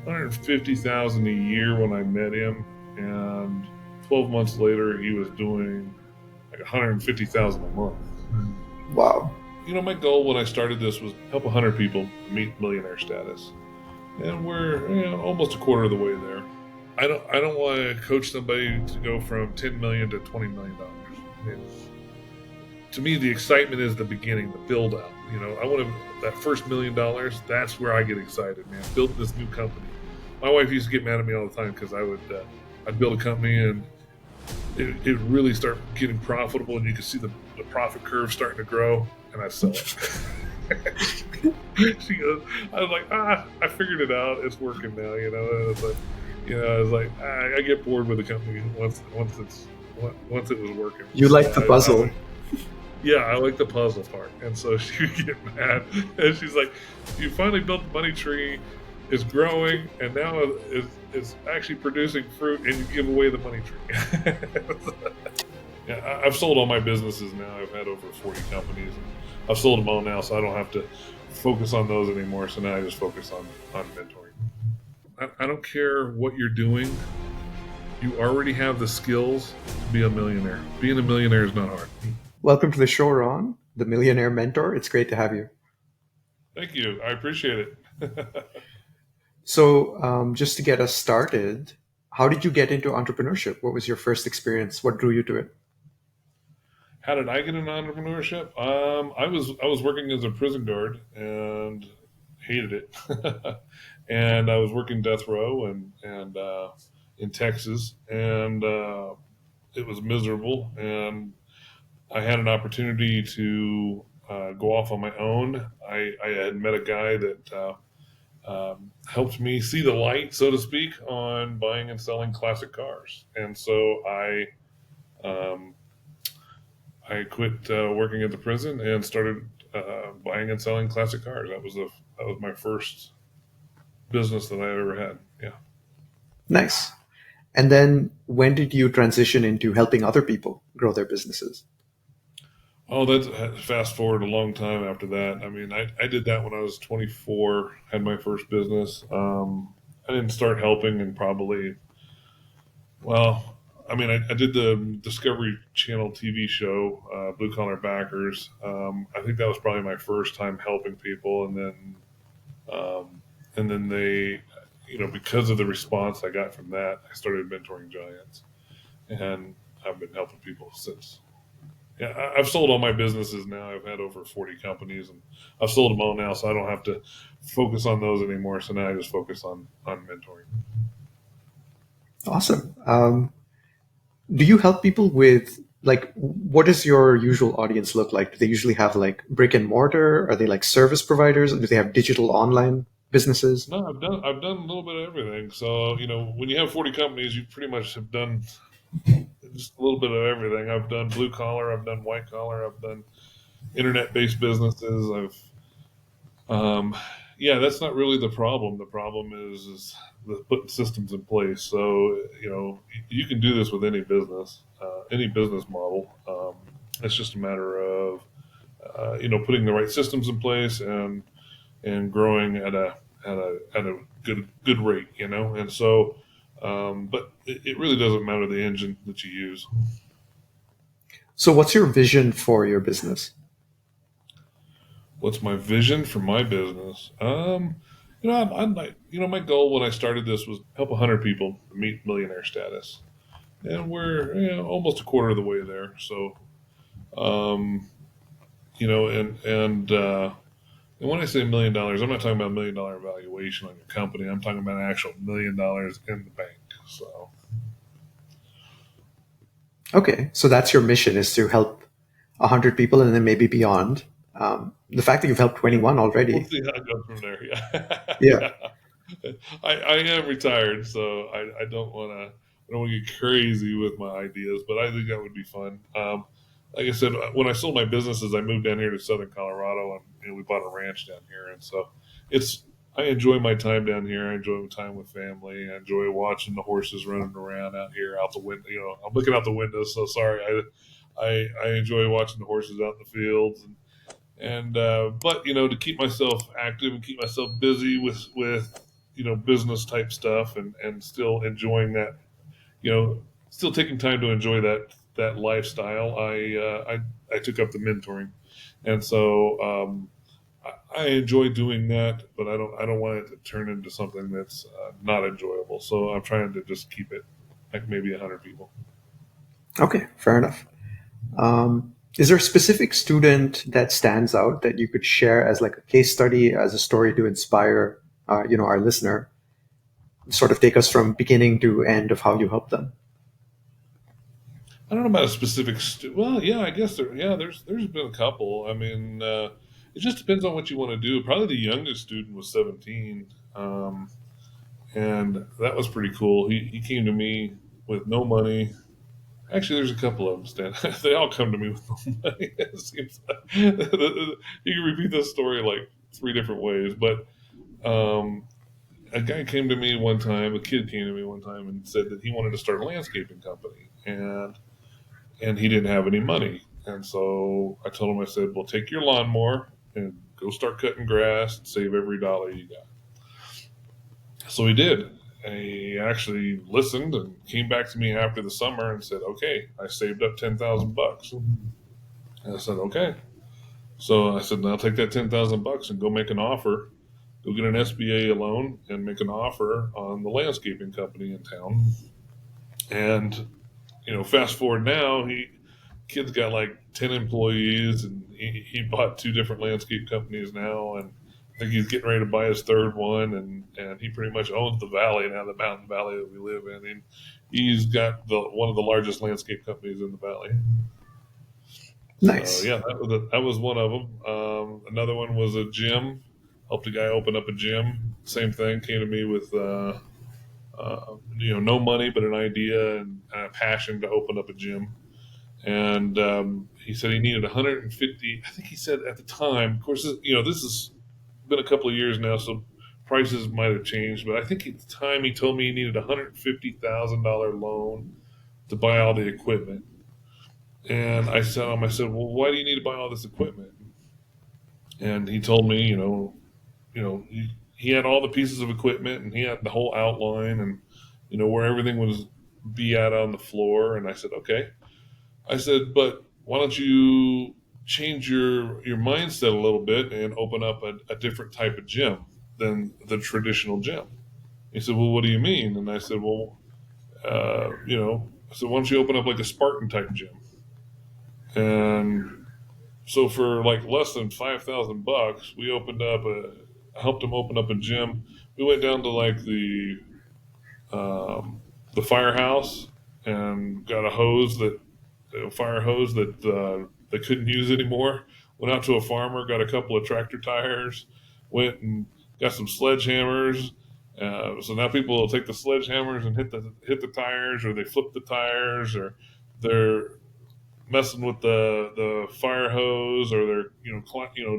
150,000 a year when I met him, and 12 months later he was doing like 150,000 a month. Wow. My goal when I started this was help 100 people meet millionaire status, and we're almost a quarter of the way there. I don't want to coach somebody to go from 10 million to 20 million dollars. To me, the excitement is the beginning, the build out. I want to that first $1 million. That's where I get excited, man. Build this new company. My wife used to get mad at me all the time because I'd build a company and it really start getting profitable, and you can see the profit curve starting to grow, and I sell it. She goes, I was like, I figured it out. It's working now, And it's like, I was like, I get bored with the company once it was working. You So like the puzzle. yeah, I like the puzzle part. And so she would get mad, and she's like, you finally built the money tree. It's growing, and now it's actually producing fruit, and you give away the money tree. Yeah, I've sold all my businesses now. I've had over 40 companies. I've sold them all now, so I don't have to focus on those anymore. So now I just focus on mentoring. I don't care what you're doing. You already have the skills to be a millionaire. Being a millionaire is not hard. Welcome to the show, Ron, the Millionaire Mentor. It's great to have you. Thank you. I appreciate it. So, just to get us started, how did you get into entrepreneurship? What was your first experience? What drew you to it? How did I get into entrepreneurship? I was working as a prison guard and hated it, and I was working death row and in Texas, and it was miserable. And I had an opportunity to go off on my own. I had met a guy that helped me see the light, so to speak, on buying and selling classic cars, and so um, I quit working at the prison and started buying and selling classic cars. That was my first business that I ever had. Yeah. Nice. And then when did you transition into helping other people grow their businesses? Oh, that's fast forward a long time after that. I mean, I did that when I was 24, had my first business. I didn't start helping and probably, well, I mean, I did the Discovery Channel TV show, Blue Collar Backers. I think that was probably my first time helping people. Um, and then they, because of the response I got from that, I started mentoring giants, and I've been helping people since. Yeah, I've sold all my businesses now. I've had over 40 companies, and I've sold them all now, so I don't have to focus on those anymore. So now I just focus on mentoring. Awesome. Do you help people with what does your usual audience look like? Do they usually have like brick and mortar? Are they like service providers? Or do they have digital online businesses? No, I've done a little bit of everything. So when you have 40 companies, you pretty much have done just a little bit of everything. I've done blue collar, I've done white collar, I've done internet based businesses. Um, yeah, that's not really the problem. The problem is the putting systems in place. So you can do this with any business model. It's just a matter of putting the right systems in place and growing at a good rate. And so. But it really doesn't matter the engine that you use. So what's your vision for your business? What's my vision for my business? I'd like, my goal when I started this was help 100 people meet millionaire status, and we're almost a quarter of the way there. So, um, and when I say $1 million, I'm not talking about $1 million valuation on your company. I'm talking about an actual $1 million in the bank. So, Okay, so that's your mission is to help 100 people and then maybe beyond. The fact that you've helped yeah, 21 we'll already. see how it goes from there. Yeah, Yeah. yeah. I am retired, so I don't want to get crazy with my ideas, but I think that would be fun. Like I said, when I sold my businesses, I moved down here to Southern Colorado, and we bought a ranch down here, and so it's I enjoy my time down here. I enjoy my time with family. I enjoy watching the horses running around out here out the window. I'm looking out the window, so sorry. I enjoy watching the horses out in the fields, and but to keep myself active and keep myself busy with business type stuff, and still enjoying that, still taking time to enjoy that lifestyle. I took up the mentoring, and so I enjoy doing that, but I don't want it to turn into something that's not enjoyable. So I'm trying to just keep it like maybe 100 people. Okay, fair enough. Is there a specific student that stands out that you could share as like a case study, as a story to inspire, our listener, sort of take us from beginning to end of how you help them? I don't know about a specific. Well, yeah, I guess there's been a couple. I mean, it just depends on what you want to do. Probably the youngest student was 17, and that was pretty cool. He came to me with no money. Actually, there's a couple of them. Stan. They all come to me with no money. It seems like. You can repeat this story like three different ways, but a guy came to me one time. A kid came to me one time and said that he wanted to start a landscaping company, and he didn't have any money. And so I told him, I said, well, take your lawnmower and go start cutting grass and save every dollar you got. So he did. And he actually listened and came back to me after the summer and said, okay, I saved up 10,000 bucks. And I said, okay. So I said, now take that 10,000 bucks and go make an offer. Go get an SBA loan and make an offer on the landscaping company in town. And fast forward now, kid's got like 10 employees, and he bought two different landscape companies now, and I think he's getting ready to buy his third one, and he pretty much owns the valley now, the mountain valley that we live in, and he's got one of the largest landscape companies in the valley. So Nice. yeah, that was one of them. Another one was a gym. Helped a guy open up a gym. Same thing. Came to me with no money but an idea and a passion to open up a gym. And he said he needed 150. I think he said at the time. Of course, this has been a couple of years now, so prices might have changed. But I think at the time he told me he needed $150,000 loan to buy all the equipment. And I said, well, why do you need to buy all this equipment? And he told me, he had all the pieces of equipment and he had the whole outline and where everything was be at on the floor. And I said, okay. I said, but why don't you change your mindset a little bit and open up a different type of gym than the traditional gym? He said, well, what do you mean? And I said, well, I said, why don't you open up like a Spartan type gym? And so for like less than 5,000 bucks, we helped him open up a gym. We went down to like the firehouse and got a fire hose that they couldn't use anymore. Went out to a farmer, got a couple of tractor tires, went and got some sledgehammers. So now people will take the sledgehammers and hit the tires, or they flip the tires, or they're messing with the fire hose, or they're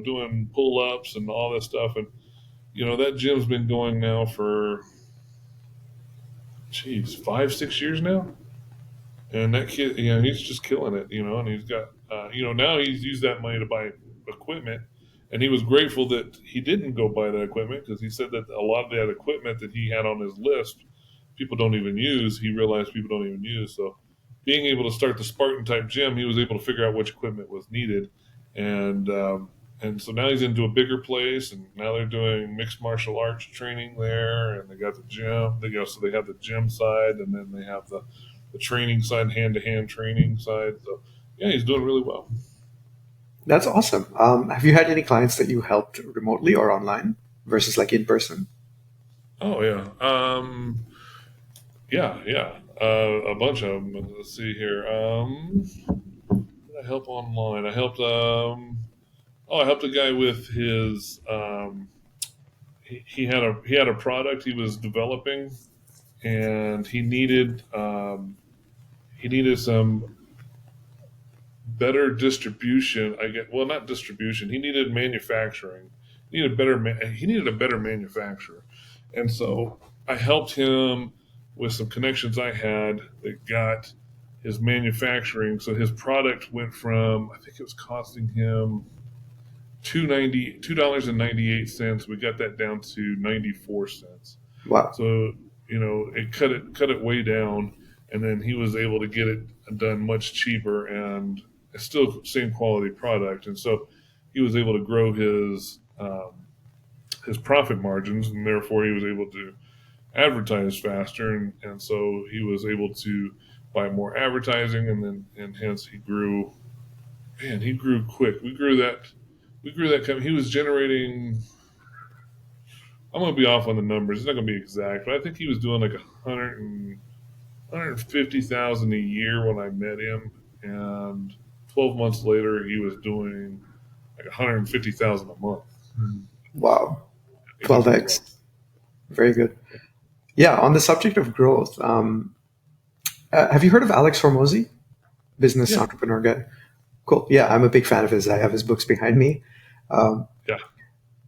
doing pull ups and all this stuff. And that gym's been going now for 5-6 years now. And that kid, he's just killing it, and he's got, now he's used that money to buy equipment. And he was grateful that he didn't go buy that equipment, because he said that a lot of that equipment that he had on his list, people don't even use. He realized people don't even use. So being able to start the Spartan type gym, he was able to figure out which equipment was needed. And so now he's into a bigger place, and now they're doing mixed martial arts training there, and they got the gym. So they have the gym side, and then they have the training side, hand to hand training side. So yeah, he's doing really well. That's awesome. Have you had any clients that you helped remotely or online versus like in person? Oh yeah, yeah. A bunch of them. Let's see here. I help online. I helped a guy with his. He had a product he was developing, and he needed some better distribution. Not distribution. He needed manufacturing. He needed a better manufacturer, and so I helped him with some connections I had that got his manufacturing. So his product went from, I think it was costing him $2.98. We got that down to 94 cents. Wow. So it cut it way down, and then he was able to get it done much cheaper and it's still same quality product, and so he was able to grow his profit margins, and therefore he was able to advertise faster, and so he was able to buy more advertising, and hence he grew. Man, he grew quick. We grew that company. He was generating. I'm going to be off on the numbers. It's not going to be exact, but I think he was doing like 150,000 a year when I met him, and 12 months later he was doing like 150,000 a month. Wow. It was growing. 12x. Very good. Yeah. On the subject of growth, have you heard of Alex Hormozy, business Yeah, entrepreneur guy? Cool. Yeah, I'm a big fan of his. I have his books behind me. Um, yeah,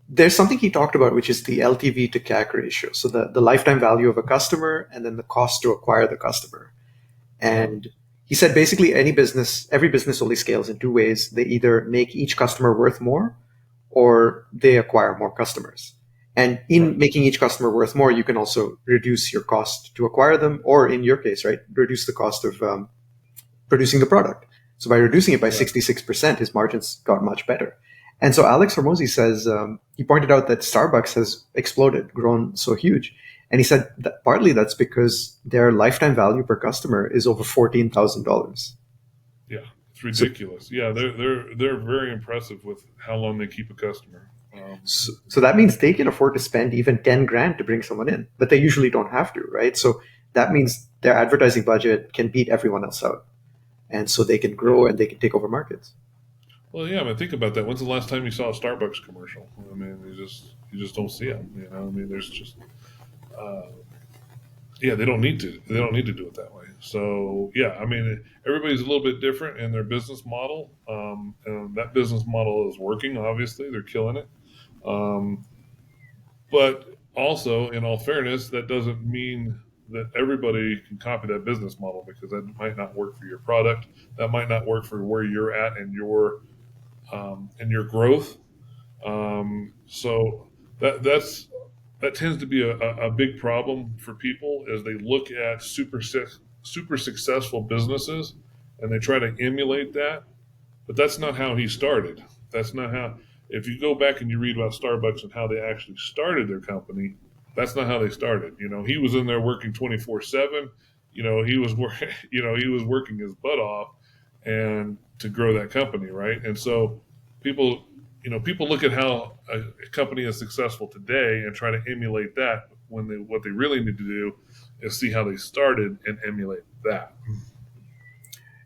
there's something he talked about, which is the LTV to CAC ratio. So the lifetime value of a customer and then the cost to acquire the customer. uh-huh. And he said basically every business only scales in two ways. They either make each customer worth more or they acquire more customers. And in Right, making each customer worth more, you can also reduce your cost to acquire them, or in your case, right, reduce the cost of producing the product. So by reducing it by right. 66%, his margins got much better. And so Alex Hormozy says, he pointed out that Starbucks has exploded, grown so huge. And he said that partly that's because their lifetime value per customer is over $14,000. Yeah, it's So, ridiculous. Yeah, they're very impressive with how long they keep a customer. so that means they can afford to spend even 10 grand to bring someone in, but they usually don't have to, right? So that means their advertising budget can beat everyone else out. And so they can Yeah. grow and they can take over markets. Well, yeah. I mean, think about that. When's the last time you saw a Starbucks commercial? I mean, you just don't see them. I mean, there's just uh, yeah, they don't need to. They don't need to do it that way. So yeah, I mean, everybody's a little bit different in their business model, and that business model is working. Obviously, they're killing it. Um, but also, in all fairness, that doesn't mean that everybody can copy that business model because that might not work for your product. That might not work for where you're at and your growth. So that tends to be a big problem for people as they look at super successful businesses and they try to emulate that. But that's not how he started. That's not how. If you go back and you read about Starbucks and how they actually started their company, that's not how they started. He was in there working 24/7. He was he was working his butt off and to grow that company, right? And so people people look at how a company is successful today and try to emulate that when what they really need to do is see how they started and emulate that.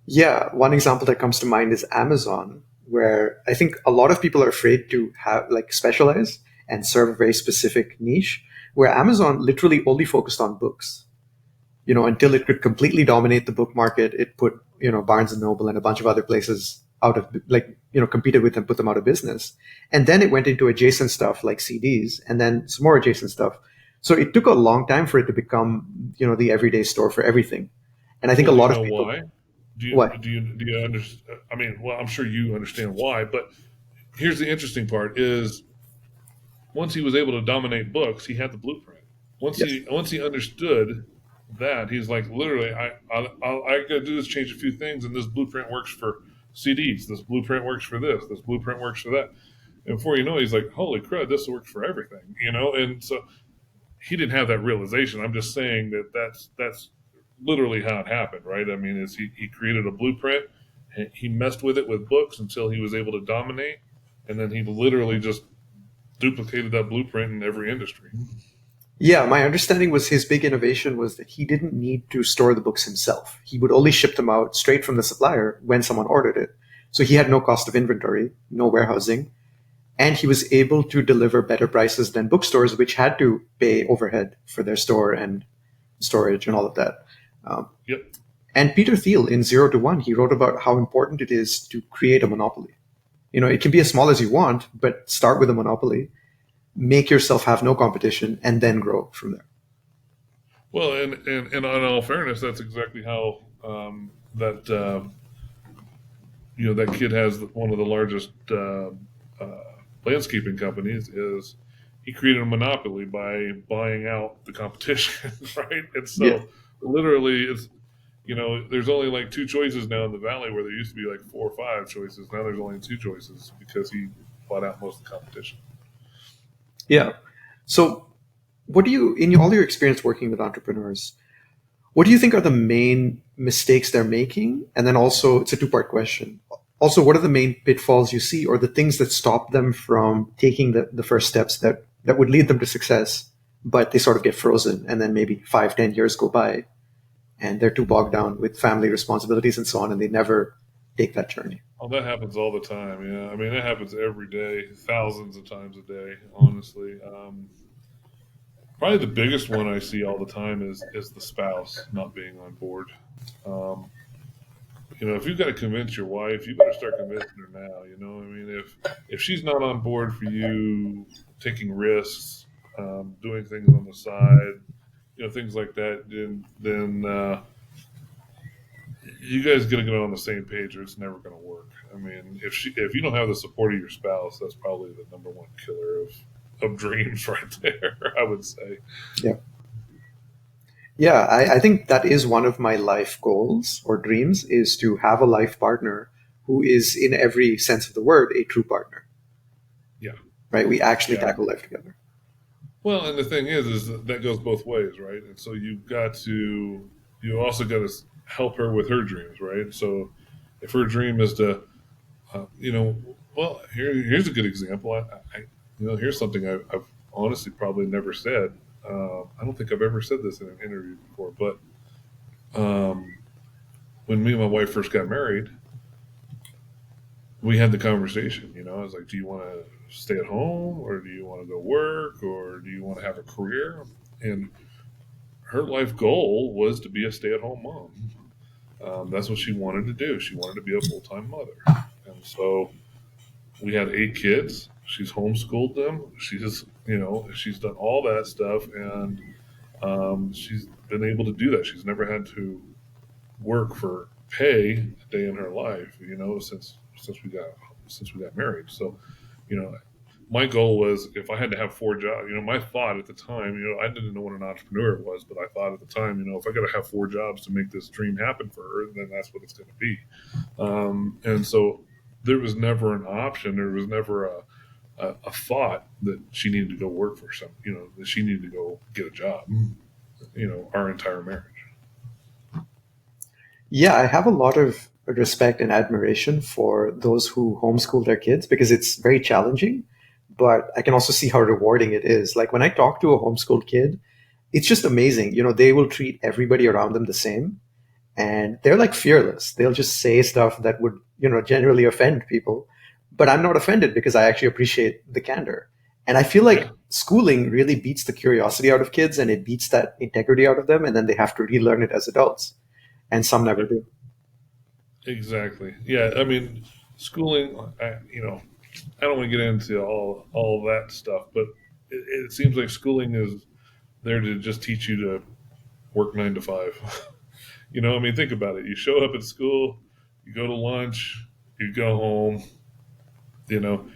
Yeah, one example that comes to mind is Amazon, where I think a lot of people are afraid to have like specialize and serve a very specific niche, where Amazon literally only focused on books. Until it could completely dominate the book market, it put, Barnes and Noble and a bunch of other places out of like, competed with them, put them out of business. And then it went into adjacent stuff like CDs and then some more adjacent stuff. So it took a long time for it to become, the everyday store for everything. And I think a Well, do you lot of know people, why? what? Do you understand? I mean, well, I'm sure you understand why, but here's the interesting part: is once he was able to dominate books, he had the blueprint. Yes. Once he understood that, he's like, literally, I got to do this, change a few things, and this blueprint works for CDs. This blueprint works for this. This blueprint works for that. And before you know it, he's like, holy crud, this works for everything, And so he didn't have that realization. I'm just saying that that's literally how it happened, right? I mean, is he created a blueprint, he messed with it with books until he was able to dominate, and then he literally just duplicated that blueprint in every industry. Yeah, my understanding was his big innovation was that he didn't need to store the books himself. He would only ship them out straight from the supplier when someone ordered it. So he had no cost of inventory, no warehousing, and he was able to deliver better prices than bookstores, which had to pay overhead for their store and storage and all of that. Um, Yep. and Peter Thiel in Zero to One, he wrote about how important it is to create a monopoly. It can be as small as you want, but start with a monopoly, make yourself have no competition, and then grow from there. Well, and on all fairness, that's exactly how that that kid has one of the largest landscaping companies. Is he created a monopoly by buying out the competition, right? And Yeah. so literally, it's there's only like two choices now in the valley where there used to be like four or five choices. Now there's only two choices because he bought out most of the competition. Yeah. So, what do you, in all your experience working with entrepreneurs, what do you think are the main mistakes they're making? And then also, it's a two-part question. Also, what are the main pitfalls you see or the things that stop them from taking the first steps that would lead them to success, but they sort of get frozen and then maybe 5, 10 years go by and they're too bogged down with family responsibilities and so on and they never take that journey. Oh, that happens all the time. Yeah, I mean, it happens every day, thousands of times a day. Honestly, probably the biggest one I see all the time is the spouse not being on board. Um, if you've got to convince your wife, you better start convincing her now. I mean, if she's not on board for you taking risks, doing things on the side, things like that, then you guys got to get on the same page, or it's never going to work. I mean, if you don't have the support of your spouse, that's probably the number one killer of dreams right there. I would say. Yeah. Yeah, I think that is one of my life goals or dreams is to have a life partner who is, in every sense of the word, a true partner, Yeah, right? We actually yeah. tackle life together. Well, and the thing is that goes both ways, right? And so you also got to help her with her dreams, right? So if her dream is to, well, here's a good example. Here's something I've honestly probably never said. I don't think I've ever said this in an interview before, but um, when me and my wife first got married, we had the conversation. I was like, "Do you want to stay at home, or do you want to go work, or do you want to have a career?" And her life goal was to be a stay-at-home mom. That's what she wanted to do. She wanted to be a full-time mother, and so we had 8 kids. She's homeschooled them. She's done all that stuff, and she's been able to do that. She's never had to work for pay a day in her life. Since we got married. So, you know, my goal was if I had to have 4 jobs. My thought at the time, I didn't know what an entrepreneur was, but I thought at the time, if I got to have 4 jobs to make this dream happen for her, then that's what it's going to be. And so there was never an option. There was never a thought that she needed to go work for that she needed to go get a job, our entire marriage. Yeah, I have a lot of respect and admiration for those who homeschool their kids because it's very challenging, but I can also see how rewarding it is. Like when I talk to a homeschooled kid, it's just amazing. They will treat everybody around them the same and they're like fearless. They'll just say stuff that would, generally offend people. But I'm not offended because I actually appreciate the candor. And I feel Yeah, like schooling really beats the curiosity out of kids and it beats that integrity out of them. And then they have to relearn it as adults. And some never yeah, do. exactly. Yeah, I mean, schooling. I don't want to get into all that stuff, but it seems like schooling is there to just teach you to work 9 to 5. I mean, think about it. You show up at school, you go to lunch, you go home. You know,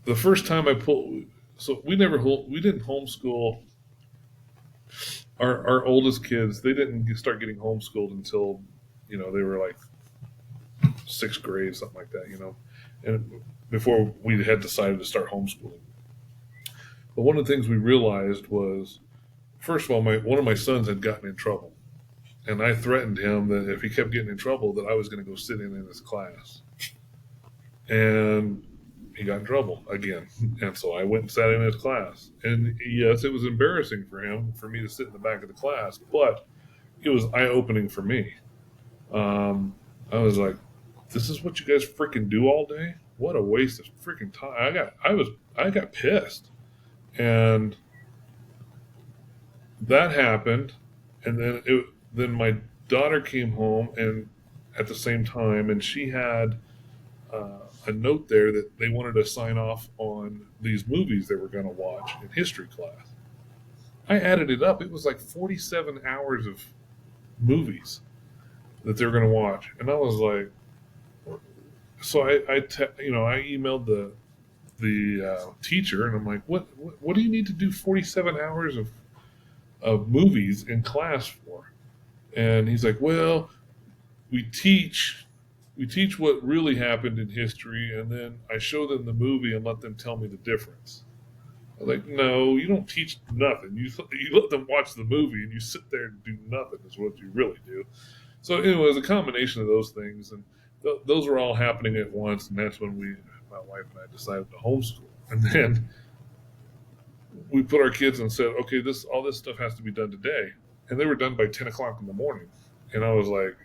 the first time I pulled, so we didn't homeschool our oldest kids. They didn't start getting homeschooled until they were like 6th grade, something like that. And before we had decided to start homeschooling. But one of the things we realized was, first of all, one of my sons had gotten in trouble, and I threatened him that if he kept getting in trouble, that I was going to go sit in his class. And he got in trouble again. And so I went and sat in his class. And yes, it was embarrassing for me to sit in the back of the class, but it was eye opening for me. I was like, this is what you guys freaking do all day? What a waste of freaking time. I got pissed. And that happened. And then my daughter came home and at the same time, and she had a note there that they wanted to sign off on these movies they were going to watch in history class. I added it up. It was like 47 hours of movies that they were going to watch. And I was like, so I emailed the teacher, and I'm like, what do you need to do 47 hours of movies in class for? And he's like, well, we teach we teach what really happened in history, and then I show them the movie and let them tell me the difference. I'm like, no, you don't teach nothing. You let them watch the movie, and you sit there and do nothing. Is what you really do. So anyway, it was a combination of those things, and those were all happening at once, and that's when my wife and I, decided to homeschool. And then we put our kids and said, okay, all this stuff has to be done today, and they were done by 10 o'clock in the morning. And I was like,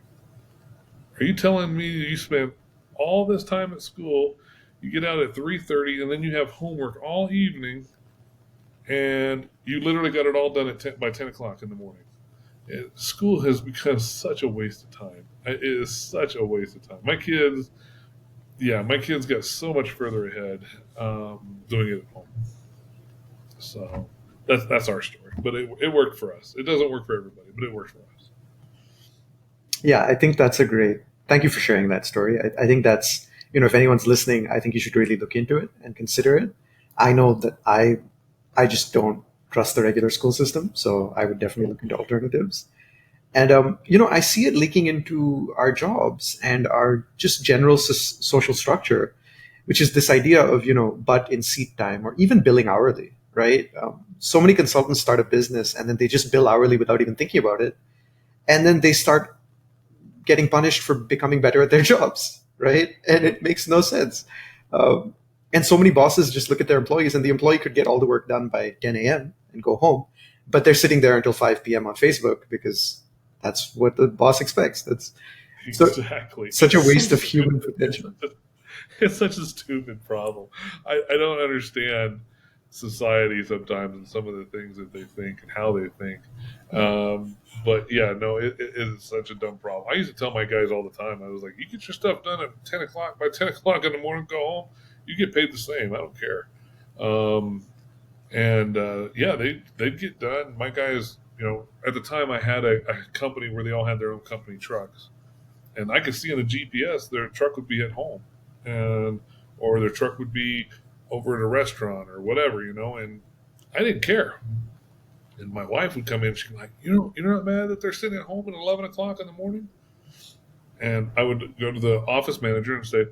are you telling me you spent all this time at school? You get out at 3:30, and then you have homework all evening, and you literally got it all done by 10 o'clock in the morning. School has become such a waste of time. It is such a waste of time. My kids got so much further ahead doing it at home. So that's our story. But it worked for us. It doesn't work for everybody, but it worked for us. Yeah, I think that's a great. Thank you for sharing that story. I think that's, if anyone's listening, I think you should really look into it and consider it. I know that I just don't trust the regular school system, so I would definitely look into alternatives. And I see it leaking into our jobs and our just general social structure, which is this idea of butt in seat time or even billing hourly, right? So many consultants start a business and then they just bill hourly without even thinking about it, and then they start getting punished for becoming better at their jobs, right? And it makes no sense. Um, and so many bosses just look at their employees, and the employee could get all the work done by 10 a.m. and go home, but they're sitting there until 5 p.m. on Facebook because that's what the boss expects. That's so Exactly. such a It's so waste of human stupid. potential. It's such a stupid problem. I don't understand society sometimes and some of the things that they think and how they think. But yeah, no, it is such a dumb problem. I used to tell my guys all the time. I was like, you get your stuff done at 10 o'clock. By 10 o'clock in the morning, go home. You get paid the same. I don't care. Um, and yeah, they'd get done. My guys, at the time I had a company where they all had their own company trucks, and I could see on the GPS their truck would be at home, and or their truck would be over at a restaurant or whatever, and I didn't care. And my wife would come in, she'd be like, you're not mad that they're sitting at home at 11 o'clock in the morning? And I would go to the office manager and say,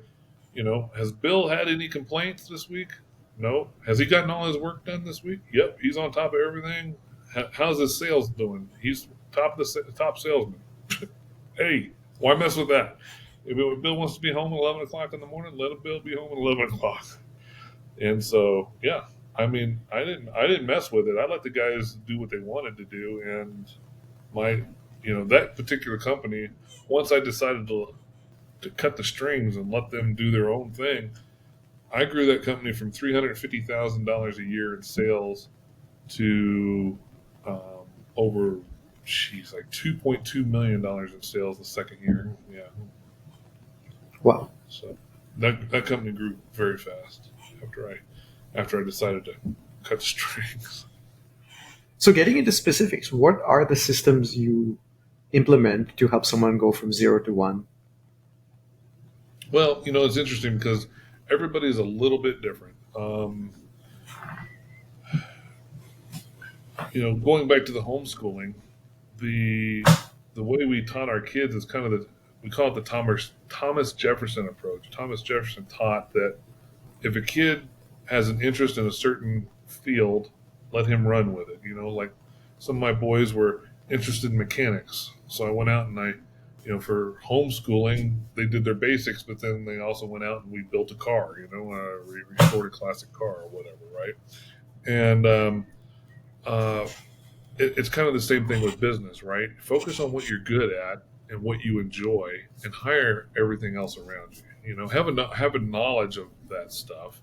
has Bill had any complaints this week? No. Has he gotten all his work done this week? Yep, he's on top of everything. How's his sales doing? He's top salesman. Hey, why mess with that? If Bill wants to be home at 11 o'clock in the morning, let him Bill be home at 11 o'clock. And so, yeah, I mean, I didn't mess with it. I let the guys do what they wanted to do, and my, that particular company. Once I decided to cut the strings and let them do their own thing, I grew that company from $350,000 a year in sales to over, like $2.2 million in sales the second year. Yeah. Wow. So that company grew very fast after I decided to cut the strings. So getting into specifics, what are the systems you implement to help someone go from 0 to 1? Well, it's interesting because everybody's a little bit different. Going back to the homeschooling, the the way we taught our kids is kind of we call it the Thomas Jefferson approach. Thomas Jefferson taught that if a kid has an interest in a certain field, let him run with it. Like some of my boys were interested in mechanics, so I went out and for homeschooling, they did their basics, but then they also went out and we built a car. Restored a classic car or whatever, right? And uh, it's kind of the same thing with business, right? Focus on what you're good at and what you enjoy, and hire everything else around you. Have a knowledge of that stuff,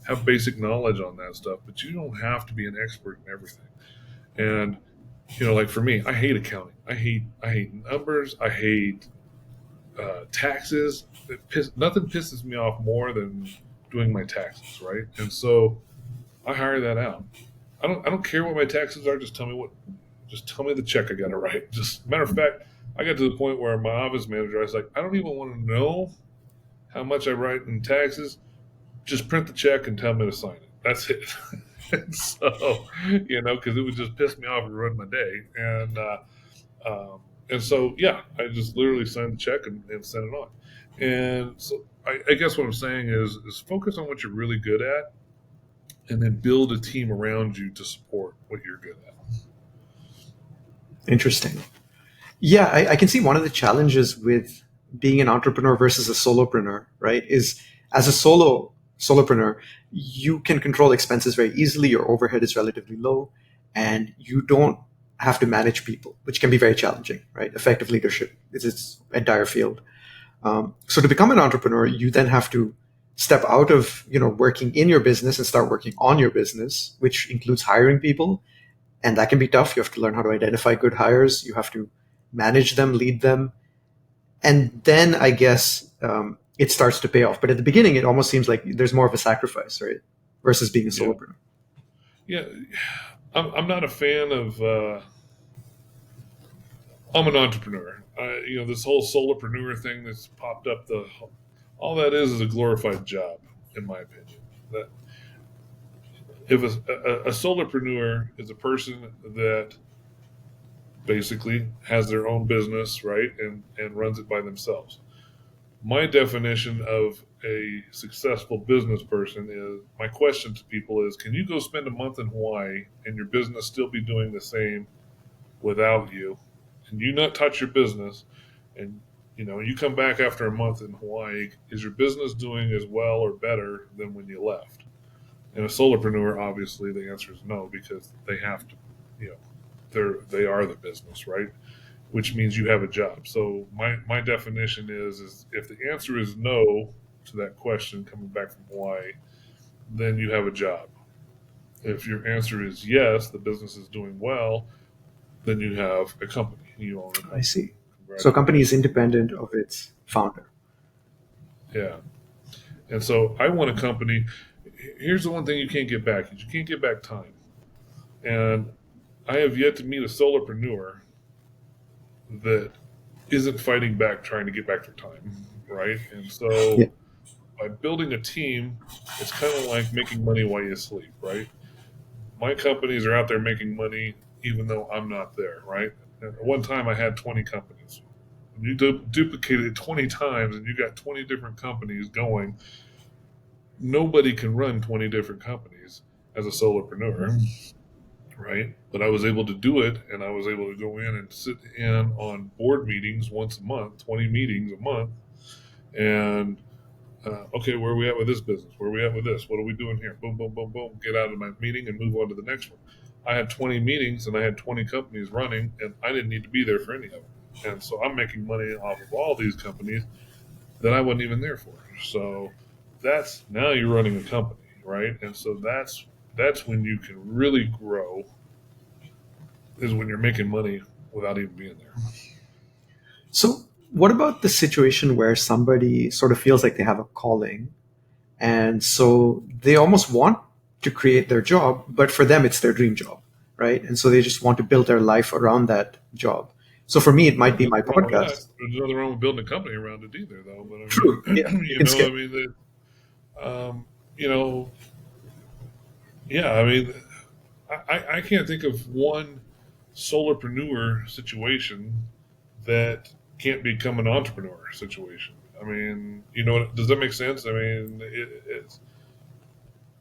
have basic knowledge on that stuff, but you don't have to be an expert in everything. And like for me, I hate accounting. I hate numbers. I hate taxes. Nothing pisses me off more than doing my taxes, right? And so I hire that out. I don't care what my taxes are. Just tell me the check I got to write. Just matter of fact, I got to the point where my office manager, I was like, I don't even want to know how much I write in taxes. just print the check and tell me to sign it. That's it. And so, because it would just piss me off and ruin my day. Um, and so, yeah, I just literally signed the check and sent it on. And so, I guess what I'm saying is focus on what you're really good at, and then build a team around you to support what you're good at. Interesting. Yeah, I can see one of the challenges with being an entrepreneur versus a solopreneur, right? Is as a solopreneur, you can control expenses very easily. Your overhead is relatively low, and you don't have to manage people, which can be very challenging, right? Effective leadership is its entire field. So to become an entrepreneur, you then have to step out of working in your business and start working on your business, which includes hiring people, and that can be tough. You have to learn how to identify good hires. You have to manage them, lead them, and then I guess it starts to pay off. But at the beginning, it almost seems like there's more of a sacrifice, right? Versus being a Yeah. solopreneur. Yeah. I'm not a fan of, I'm an entrepreneur. This whole solopreneur thing that's popped up, all that is a glorified job, in my opinion. That if a solopreneur is a person that basically has their own business, right, and runs it by themselves. My definition of a successful business person is, my question to people is, can you go spend a month in Hawaii and your business still be doing the same without you, and you not touch your business, and you come back after a month in Hawaii, is your business doing as well or better than when you left? And a solopreneur, obviously, the answer is no, because they have to, you know, they are the business, right? Which means you have a job. So my definition is if the answer is no to that question coming back from Hawaii, then you have a job. If your answer is yes, the business is doing well, then you have a company. You own a I company. see. So a company is Congratulations. independent of its founder. Yeah. And so I want a company. Here's the one thing you can't get back: is you can't get back time. And I have yet to meet a solopreneur that isn't fighting back, trying to get back their time, right? And Yeah. so by building a team, it's kind of like making money while you sleep, right? My companies are out there making money even though I'm not there, right? And at one time, I had 20 companies. When you duplicate it 20 times and you got 20 different companies going, nobody can run 20 different companies as a solopreneur, right? But I was able to do it, and I was able to go in and sit in on board meetings once a month, 20 meetings a month, and okay, where are we at with this business? Where are we at with this? What are we doing here? Boom, boom, boom, boom. Get out of my meeting and move on to the next one. I had 20 meetings and I had 20 companies running, and I didn't need to be there for any of them. And so I'm making money off of all these companies that I wasn't even there for. So that's now you're running a company, right? And so that's when you can really grow, is when you're making money without even being there. So what about the situation where somebody sort of feels like they have a calling, and so they almost want to create their job, but for them it's their dream job, right? And so they just want to build their life around that job. So for me, it Yeah, might be nothing my wrong with that. podcast. There's nothing wrong with building a company around it either, though. But I True. mean, Yeah. You can scale. I mean, um, you know, yeah, I mean, I can't think of one solopreneur situation that can't become an entrepreneur situation. I mean, does that make sense? I mean, it's.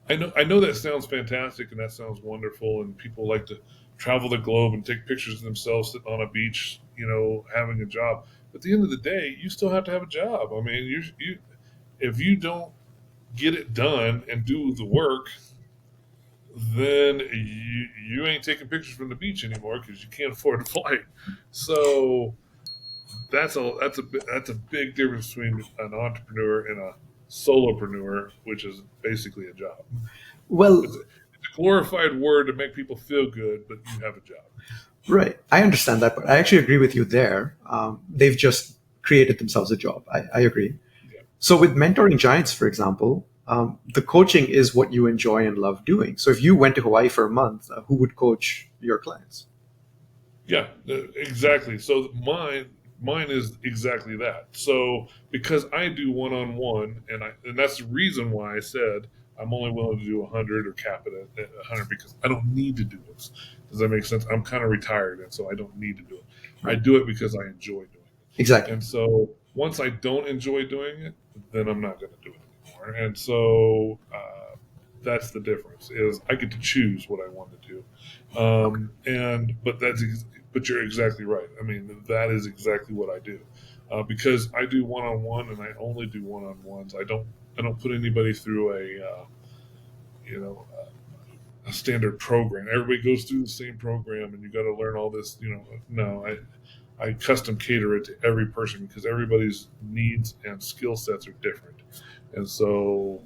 I know that sounds fantastic and that sounds wonderful, and people like to travel the globe and take pictures of themselves sitting on a beach, having a job. But at the end of the day, you still have to have a job. I mean, you if you don't get it done and do the work, then you ain't taking pictures from the beach anymore because you can't afford a flight. So that's a big difference between an entrepreneur and a solopreneur, which is basically a job. It's a, Well, it's a glorified word to make people feel good, but you have a job. right. I understand that, but I actually agree with you there. They've just created themselves a job. I agree. Yeah, So with mentoring giants, for example, the coaching is what you enjoy and love doing. So if you went to Hawaii for a month, who would coach your clients? yeah, exactly. So mine is exactly that. So because I do one on one, and that's the reason why I said I'm only willing to do 100 or cap it at 100 because I don't need to do it. Does that make sense? I'm kind of retired, and so I don't need to do it. I Right. do it because I enjoy doing it. Exactly. And so once I don't enjoy doing it, then I'm not going to do it anymore. And so that's the difference. Is I get to choose what I want to do. Okay. And but you're exactly right. I mean, that is exactly what I do, because I do one on one, and I only do one on ones. I don't put anybody through you know a standard program. Everybody goes through the same program, and you got to learn all this. No, I custom cater it to every person because everybody's needs and skill sets are different, and so.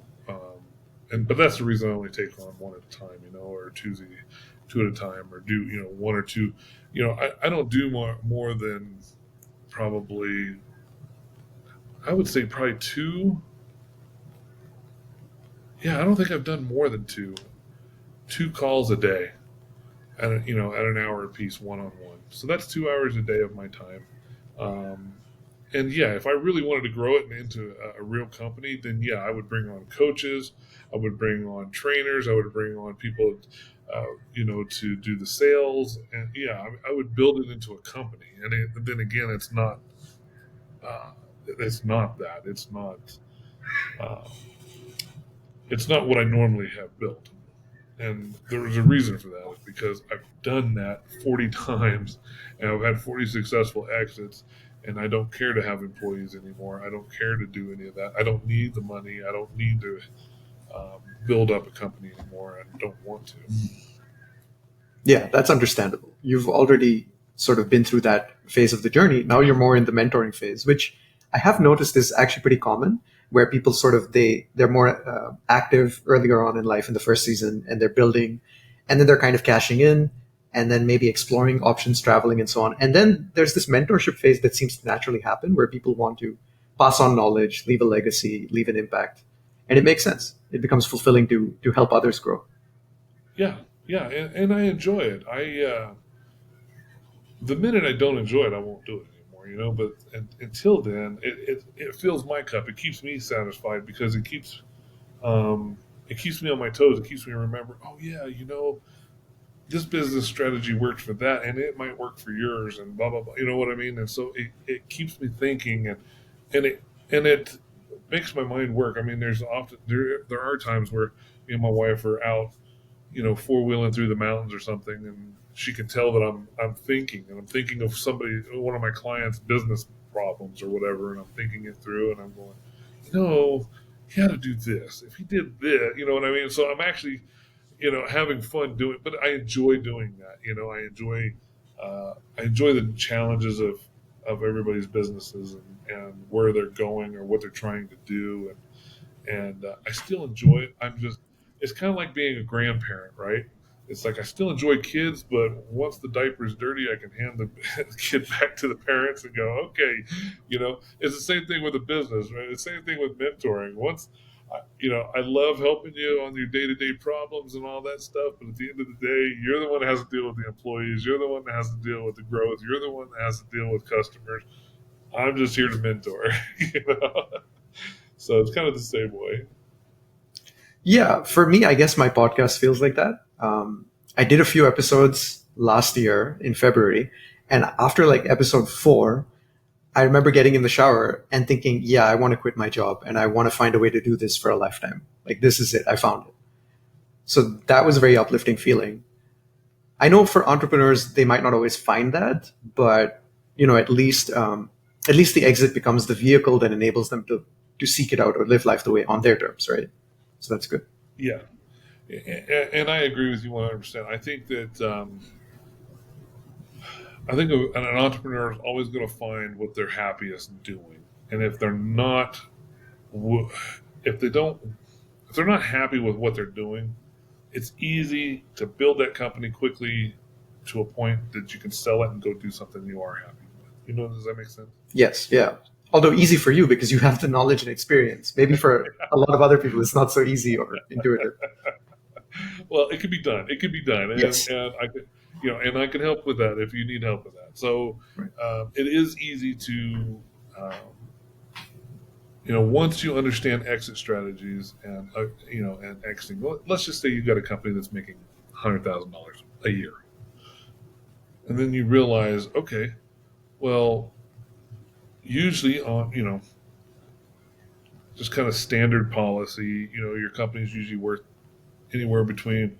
But that's the reason I only take on one at a time, or two at a time, or do one or two. I don't do more than probably, I would say probably two. Yeah, I don't think I've done more than two calls a day at an hour apiece, one on one. So that's 2 hours a day of my time. Um, and yeah, if I really wanted to grow it into a real company, then yeah, I would bring on coaches, I would bring on trainers, I would bring on people, to do the sales, and yeah, I would build it into a company. And then again, uh, it's not that. Uh, it's not what I normally have built. And there was a reason for that, is because I've done that 40 times, and I've had 40 successful exits, and I don't care to have employees anymore. I don't care to do any of that. I don't need the money. I don't need to build up a company anymore. I don't want to. Yeah, that's understandable. You've already sort of been through that phase of the journey. Now you're more in the mentoring phase, which I have noticed is actually pretty common, where people sort of they're more active earlier on in life in the first season, and they're building, and then they're kind of cashing in, and then maybe exploring options, traveling, and so on. And then there's this mentorship phase that seems to naturally happen, where people want to pass on knowledge, leave a legacy, leave an impact, and it makes sense. It becomes fulfilling to help others grow. Yeah, yeah, and I enjoy it. The minute I don't enjoy it, I won't do it anymore. But until then, it fills my cup. It keeps me satisfied because it keeps me on my toes. It keeps me remember. Oh yeah, this business strategy worked for that, and it might work for yours, and blah blah blah. You know what I mean? And so it keeps me thinking, and it makes my mind work. I mean, there are times where me and my wife are out, four wheeling through the mountains or something, and she can tell that I'm thinking, and I'm thinking of one of my clients' business problems or whatever, and I'm thinking it through, and I'm going, he had to do this. If he did this, you know what I mean? So I'm actually, having fun doing, but I enjoy doing that. I enjoy the challenges of everybody's businesses, and where they're going or what they're trying to do, and I still enjoy it. It's kind of like being a grandparent, right? It's like I still enjoy kids, but once the diaper's dirty, I can hand the kid back to the parents and go, okay, it's the same thing with a business, right? It's the same thing with mentoring. I love helping you on your day to day problems and all that stuff, but at the end of the day, you're the one that has to deal with the employees. You're the one that has to deal with the growth. You're the one that has to deal with customers. I'm just here to mentor, you know? So it's kind of the same way. Yeah, for me, I guess my podcast feels like that. I did a few episodes last year in February, and after like episode 4, I remember getting in the shower and thinking, yeah, I want to quit my job and I want to find a way to do this for a lifetime. Like, this is it. I found it. So that was a very uplifting feeling. I know for entrepreneurs, they might not always find that, but at least the exit becomes the vehicle that enables them to seek it out or live life the way on their terms, right? So that's good. Yeah. And I agree with you 100%. An entrepreneur is always going to find what they're happiest doing. And if they don't, if they're not happy with what they're doing, it's easy to build that company quickly to a point that you can sell it and go do something you are happy with. Does that make sense? Yes, yeah. Although easy for you because you have the knowledge and experience. Maybe for a lot of other people, it's not so easy or intuitive. Well, it can be done. It can be done, Yes. and And I can help with that if you need help with that. So Right. it is easy to, once you understand exit strategies and exiting. Well, let's just say you've got a company that's making $100,000 a year, and then you realize, okay, well, usually on just kind of standard policy, your company's usually worth anywhere between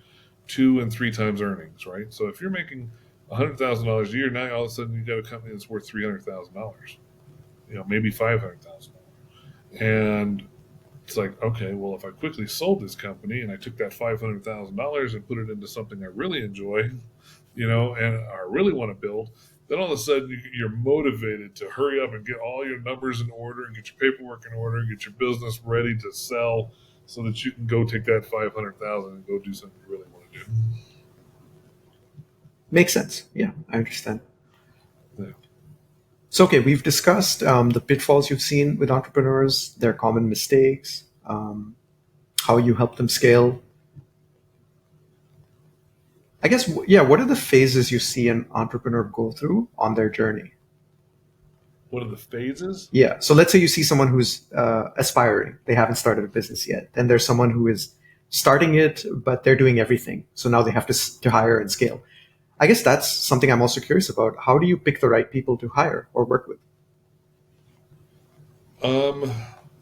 2 and 3 times earnings, right? So if you're making $100,000 a year, now all of a sudden you got a company that's worth $300,000, maybe $500,000, and it's like, okay, well, if I quickly sold this company and I took that $500,000 and put it into something I really enjoy, and I really want to build, then all of a sudden you're motivated to hurry up and get all your numbers in order and get your paperwork in order and get your business ready to sell so that you can go take that 500,000 and go do something you really want to do. Makes sense. Yeah, I understand. Yeah. So, okay, we've discussed the pitfalls you've seen with entrepreneurs, their common mistakes, how you help them scale. I guess, yeah, what are the phases you see an entrepreneur go through on their journey? What are the phases? Yeah. So let's say you see someone who's aspiring. They haven't started a business yet. Then there's someone who is starting it, but they're doing everything. So now they have to hire and scale. I guess that's something I'm also curious about. How do you pick the right people to hire or work with? Um,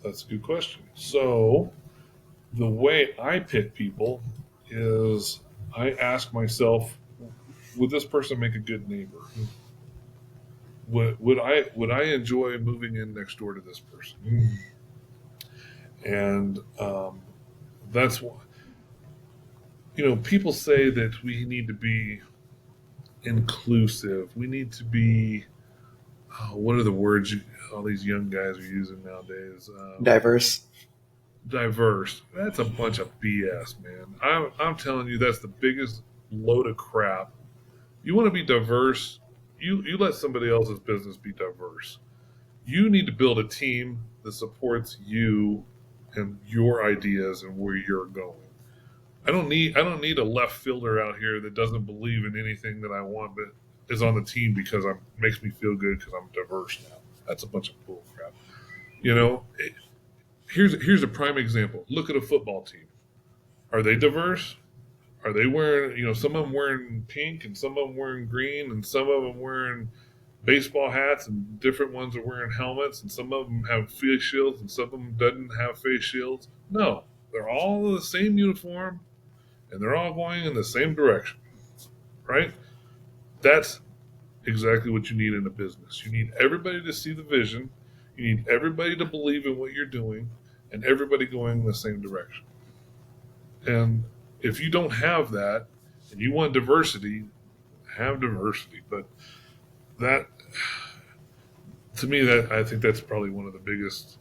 that's a good question. So the way I pick people is I ask myself, would this person make a good neighbor? Would I enjoy moving in next door to this person? And that's why people say that we need to be inclusive. We need to be what are the words all these young guys are using nowadays? Diverse. Diverse. That's a bunch of BS, man. I'm telling you, that's the biggest load of crap. You want to be diverse, you let somebody else's business be diverse. You need to build a team that supports you and your ideas and where you're going. I don't need a left fielder out here that doesn't believe in anything that I want, but is on the team because I'm makes me feel good because I'm diverse now. That's a bunch of bull crap. You know, here's a prime example. Look at a football team. Are they diverse? Are they wearing, some of them wearing pink and some of them wearing green and some of them wearing baseball hats and different ones are wearing helmets and some of them have face shields and some of them doesn't have face shields? No, they're all in the same uniform and they're all going in the same direction, right? That's exactly what you need in a business. You need everybody to see the vision. You need everybody to believe in what you're doing and everybody going in the same direction. And if you don't have that and you want diversity, have diversity. But that, to me, that I think that's probably one of the biggest.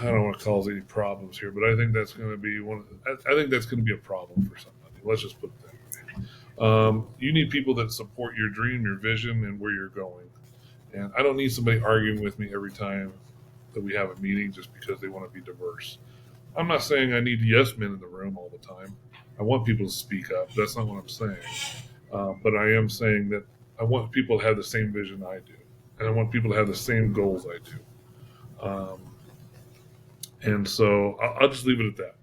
I don't want to cause any problems here, but I think that's going to be I think that's going to be a problem for somebody. Let's just put it that way. You need people that support your dream, your vision, and where you're going. And I don't need somebody arguing with me every time that we have a meeting just because they want to be diverse. I'm not saying I need yes men in the room all the time. I want people to speak up. That's not what I'm saying. But I am saying that I want people to have the same vision I do, and I want people to have the same goals I do. And so I'll just leave it at that.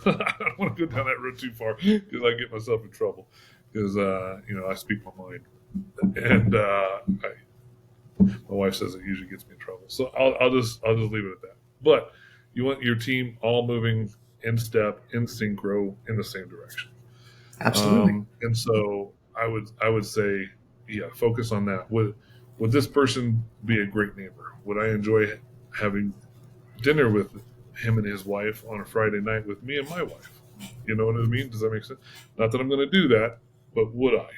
I don't want to go down that road too far because I get myself in trouble because I speak my mind, and my wife says it usually gets me in trouble. So I'll just leave it at that. But you want your team all moving in step, in synchro, in the same direction. Absolutely. And so I would say, yeah, focus on that. Would this person be a great neighbor? Would I enjoy having dinner with him and his wife on a Friday night with me and my wife? You know what I mean? Does that make sense? Not that I'm going to do that, but would I?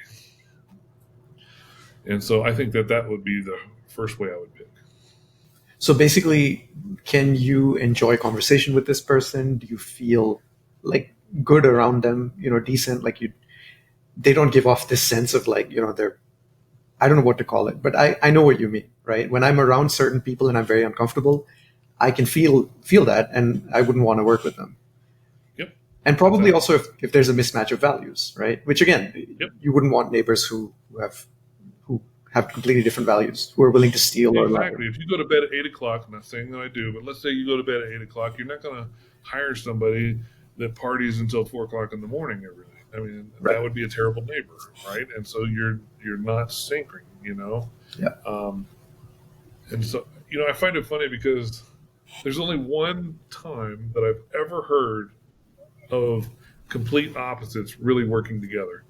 And so I think that would be the first way I would pick. So basically, can you enjoy conversation with this person? Do you feel like good around them? Decent. Like they don't give off this sense of like they're. I don't know what to call it, but I know what you mean, right? When I'm around certain people and I'm very uncomfortable, I can feel that, and I wouldn't want to work with them. Yep. And What's probably that? also if there's a mismatch of values, right? Which again, Yep. you wouldn't want neighbors who have completely different values, who are willing to steal or lie. Exactly. If you go to bed at 8 o'clock, I'm not saying that I do, but let's say you go to bed at 8 o'clock, you're not going to hire somebody that parties until 4 o'clock in the morning every night. I mean, Right. that would be a terrible neighbor, right? And so you're not syncing, you know. Yeah. Um, and so I find it funny because there's only one time that I've ever heard of complete opposites really working together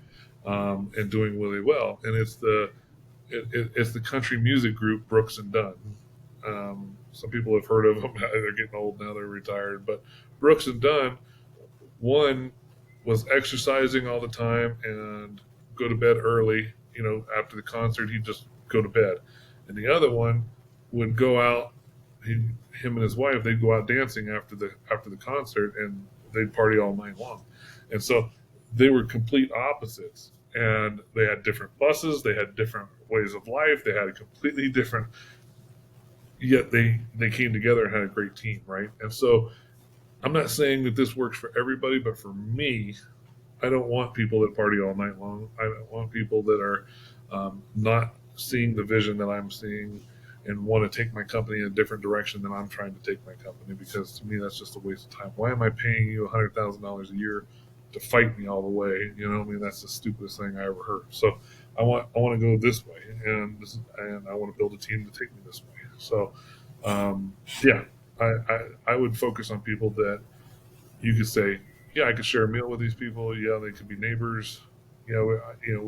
and doing really well, and it's the country music group Brooks and Dunn. Some people have heard of them. They're getting old now; they're retired. But Brooks and Dunn, one was exercising all the time and go to bed early. After the concert, he'd just go to bed, and the other one would go out. He, him and his wife, they'd go out dancing after the concert, and they'd party all night long. And so they were complete opposites, and they had different buses, they had different ways of life, they had a completely different. Yet they came together and had a great team, right? And so I'm not saying that this works for everybody, but for me, I don't want people that party all night long. I don't want people that are not seeing the vision that I'm seeing and want to take my company in a different direction than I'm trying to take my company, because to me that's just a waste of time. Why am I paying you $100,000 a year to fight me all the way? I mean, that's the stupidest thing I ever heard. So I want to go this way, and I want to build a team to take me this way. So yeah, I would focus on people that you could say, yeah, I could share a meal with these people. Yeah, they could be neighbors. We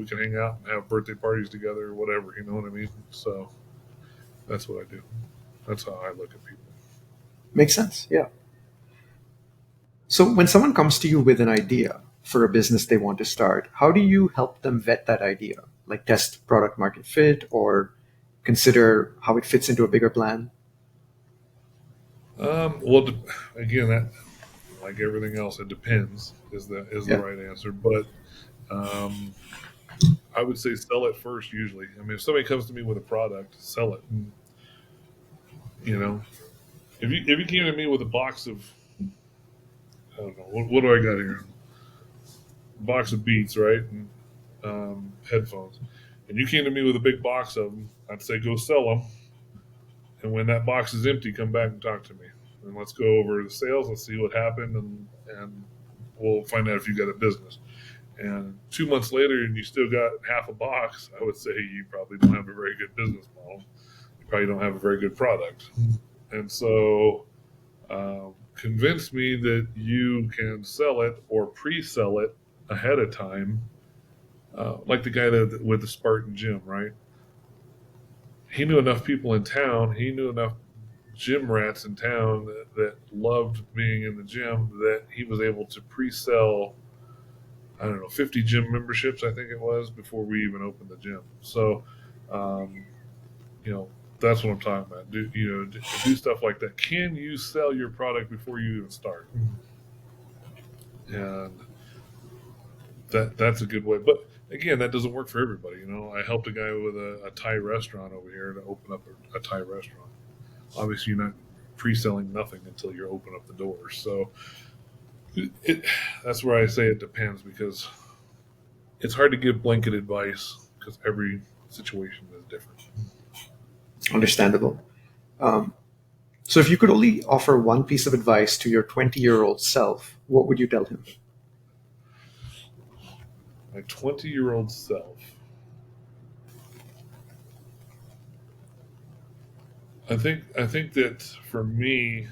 can hang out and have birthday parties together or whatever. You know what I mean? So that's what I do. That's how I look at people. Makes sense. Yeah. So when someone comes to you with an idea for a business they want to start, how do you help them vet that idea? Like test product market fit or consider how it fits into a bigger plan? Well, again, that like everything else, it depends. Is the Yeah. right answer, but um, I would say sell it first. Usually, I mean, if somebody comes to me with a product, sell it. You know, if you came to me with a box of, I don't know, what do I got here? A box of Beats, right? And headphones. And you came to me with a big box of them, I'd say go sell them. And when that box is empty, come back and talk to me. And let's go over the sales. Let's see what happened, and we'll find out if you got a business. And 2 months later, and you still got half a box, I would say you probably don't have a very good business model. You probably don't have a very good product. And so, convince me that you can sell it or pre-sell it ahead of time, like the guy with the Spartan gym, right? He knew enough people in town. He knew enough gym rats in town that loved being in the gym that he was able to pre-sell, I don't know, 50 gym memberships, I think it was, before we even opened the gym. So, um, you know, that's what I'm talking about. Do stuff like that. Can you sell your product before you even start? And that's a good way. But again, that doesn't work for everybody. I helped a guy with a Thai restaurant over here to open up a Thai restaurant. Obviously, you're not pre-selling nothing until you open up the doors. So it that's where I say it depends, because it's hard to give blanket advice because every situation is different. Understandable. Um, so if you could only offer one piece of advice to your 20-year-old self, what would you tell him? My 20-year-old self, I think that for me,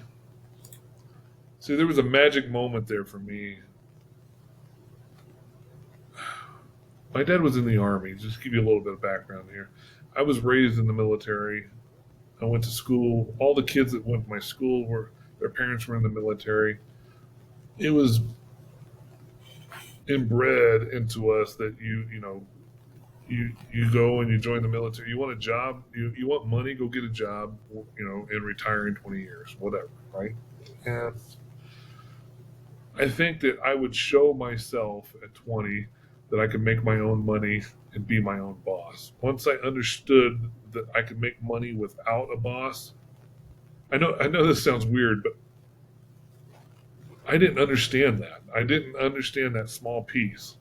see, there was a magic moment there for me. My dad was in the army. Just to give you a little bit of background here. I was raised in the military. I went to school. All the kids that went to my school were their parents were in the military. It was inbred into us that you go and you join the military. You want a job. You want money. Go get a job. And retire in 20 years, whatever, right? And I think that I would show myself at 20 that I could make my own money and be my own boss. Once I understood that I could make money without a boss, I know this sounds weird, but I didn't understand that. I didn't understand that small piece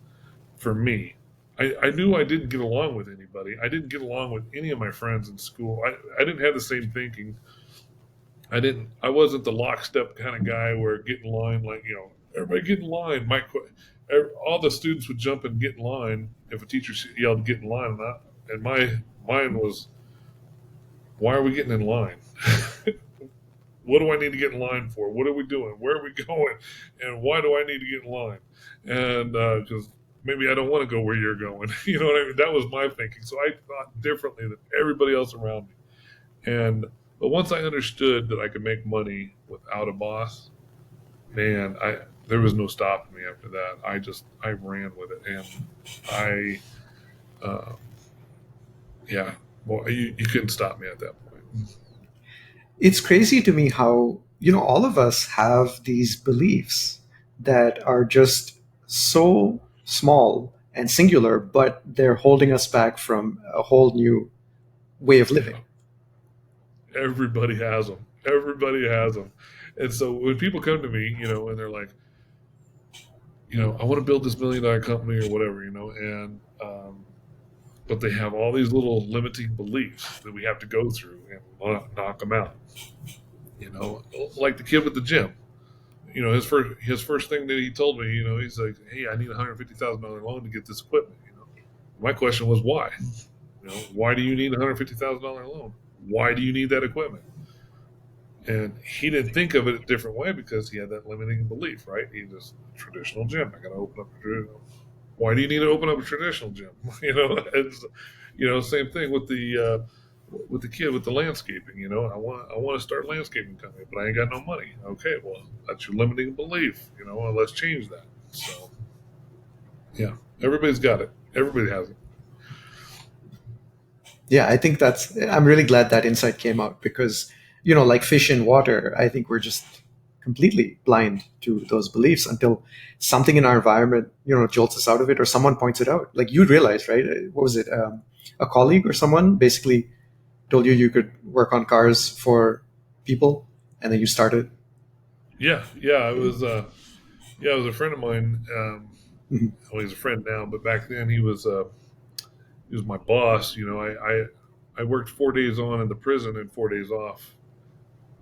for me. I knew I didn't get along with anybody. I didn't get along with any of my friends in school. I didn't have the same thinking. I wasn't the lockstep kind of guy where get in line, like, everybody get in line. All the students would jump and get in line if a teacher yelled get in line. And my mine was, why are we getting in line? What do I need to get in line for? What are we doing? Where are we going? And why do I need to get in line? And because maybe I don't want to go where you're going. You know what I mean? That was my thinking. So I thought differently than everybody else around me. And but once I understood that I could make money without a boss, man, I there was no stopping me after that. I ran with it, and I uh, yeah, well, you couldn't stop me at that point. It's crazy to me how, all of us have these beliefs that are just so small and singular, but they're holding us back from a whole new way of living. Yeah, everybody has them. Everybody has them. And so when people come to me, and they're like, I want to build this $1 million company or whatever, and but they have all these little limiting beliefs that we have to go through and knock them out. Like the kid with the gym. His first thing that he told me, he's like, "Hey, I need $150,000 loan to get this equipment." My question was why. Why do you need $150,000 loan? Why do you need that equipment? And he didn't think of it a different way because he had that limiting belief, right? He just traditional gym. I got to open up a traditional. Why do you need to open up a traditional gym? It's, same thing with the kid with the landscaping. I want to start a landscaping company, but I ain't got no money. Okay, well that's your limiting belief. Well, let's change that. So yeah, everybody's got it. Everybody has it. Yeah, I think I'm really glad that insight came out because, like fish in water, I think we're just completely blind to those beliefs until something in our environment, jolts us out of it or someone points it out. Like you realized, right? What was it? A colleague or someone basically told you could work on cars for people and then you started. Yeah, yeah. It was a friend of mine. Mhm. Well, he's a friend now, but back then he was my boss. I worked 4 days on in the prison and 4 days off.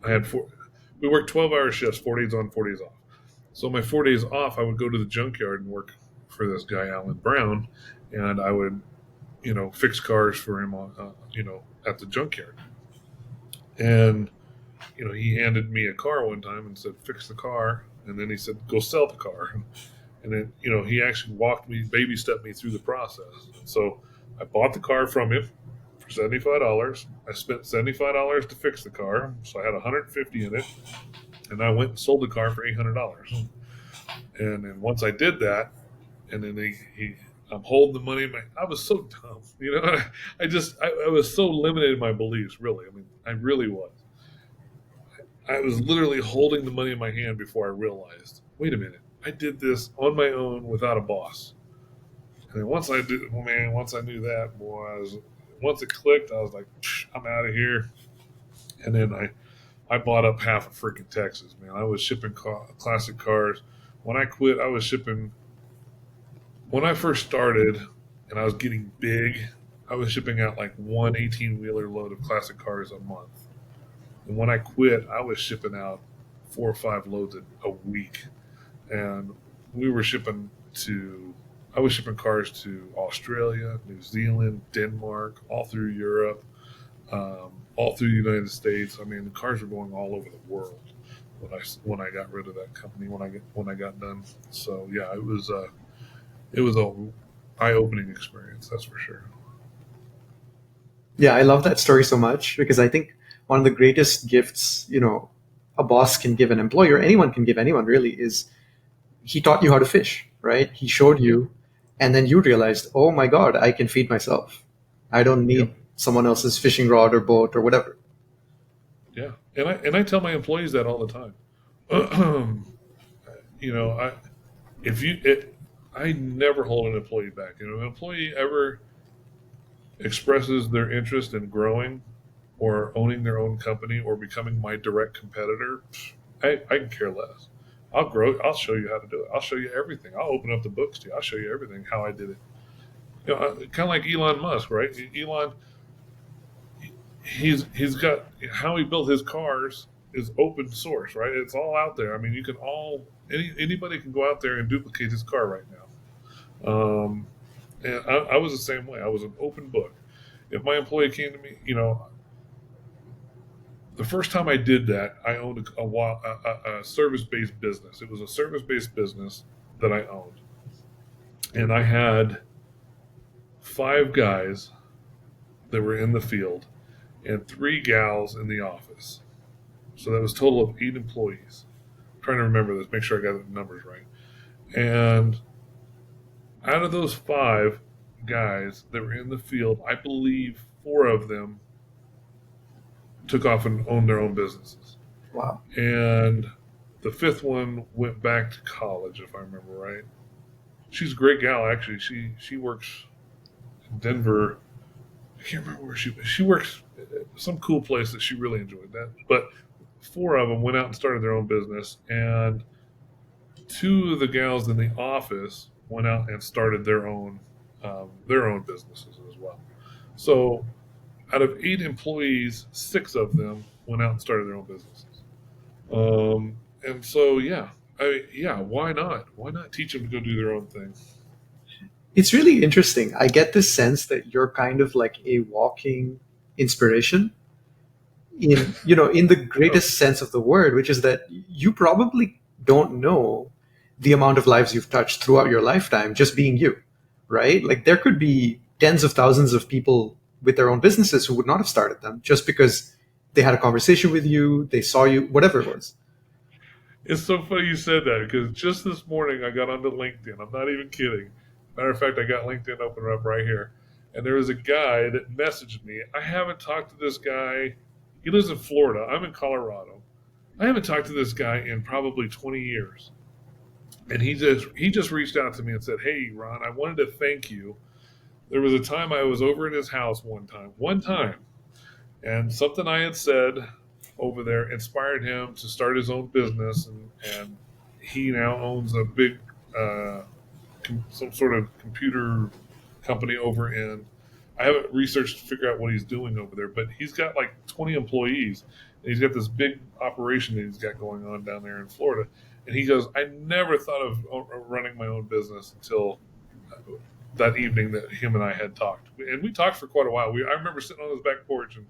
I had four. We worked 12-hour shifts, 4 days on, 4 days off. So my 4 days off, I would go to the junkyard and work for this guy Alan Brown, and I would fix cars for him on at the junkyard. And he handed me a car one time and said fix the car, and then he said go sell the car. And then he actually walked me, baby stepped me through the process. And so I bought the car from him for $75. I spent $75 to fix the car, so I had 150 in it, and I went and sold the car for $800. And then once I did that, and then I'm holding the money. I was so dumb, I was so limited in my beliefs. Really, I mean, I really was. I was literally holding the money in my hand before I realized, wait a minute, I did this on my own without a boss. And then once I knew that, boy, once it clicked, I was like, I'm out of here. And then I bought up half of freaking Texas, man. I was shipping classic cars. When I quit, I was shipping. When I first started, and I was getting big, I was shipping out like one 18-wheeler load of classic cars a month. And when I quit, I was shipping out 4 or 5 loads a week. And we were shipping to I was shipping cars to Australia, New Zealand, Denmark, all through Europe, all through the United States. I mean, the cars were going all over the world when I got rid of that company when I got done. So yeah, it was a eye opening experience, that's for sure. Yeah, I love that story so much because I think one of the greatest gifts, a boss can give an employee or anyone can give anyone really is he taught you how to fish, right? He showed Yep, you, and then you realized, oh my God, I can feed myself. I don't yep, need someone else's fishing rod or boat or whatever. yeah. And I tell my employees that all the time. you know, I if you it, I never hold an employee back. An employee ever expresses their interest in growing or owning their own company or becoming my direct competitor, I can care less. I'll show you how to do it. I'll show you everything. I'll open up the books to you. I'll show you everything how I did it. Kind of like Elon Musk, right? Elon, he's got how he built his cars is open source, right? It's all out there. I mean, you can all anybody can go out there and duplicate his car right now. And I was the same way. I was an open book. If my employee came to me, the first time I did that, I owned a service based business. It was a service based business that I owned, and I had 5 guys that were in the field and 3 gals in the office. So that was a total of 8 employees. I'm trying to remember this, make sure I got the numbers right. And out of those 5 guys that were in the field, I believe 4 of them took off and owned their own businesses. Wow. And the 5th one went back to college, if I remember right. She's a great gal, actually. She works in Denver. I can't remember where she works at some cool place that she really enjoyed that. But 4 of them went out and started their own business, and 2 of the gals in the office went out and started their own businesses as well. So out of 8 employees, 6 of them went out and started their own businesses. And so yeah, why not? Why not teach them to go do their own thing? It's really interesting. I get this sense that you're kind of like a walking inspiration in the Oh, greatest sense of the word, which is that you probably don't know the amount of lives you've touched throughout your lifetime just being you, right? Like there could be tens of thousands of people with their own businesses who would not have started them just because they had a conversation with you, they saw you, whatever it was. it's so funny you said that because just this morning I got onto LinkedIn. I'm not even kidding. Matter of fact, I got LinkedIn open up right here. And there was a guy that messaged me. I haven't talked to this guy. He lives in Florida. I'm in Colorado. I haven't talked to this guy in probably 20 years. And he just reached out to me and said, "Hey, Ron, I wanted to thank you. There was a time I was over at his house one time, and something I had said over there inspired him to start his own business, and he now owns a big uh, some sort of computer company over in. I haven't researched to figure out what he's doing over there, but he's got like 20 employees. And he's got this big operation that he's got going on down there in Florida. And he goes, I never thought of running my own business until that evening that him and I had talked. And we talked for quite a while. I remember sitting on his back porch and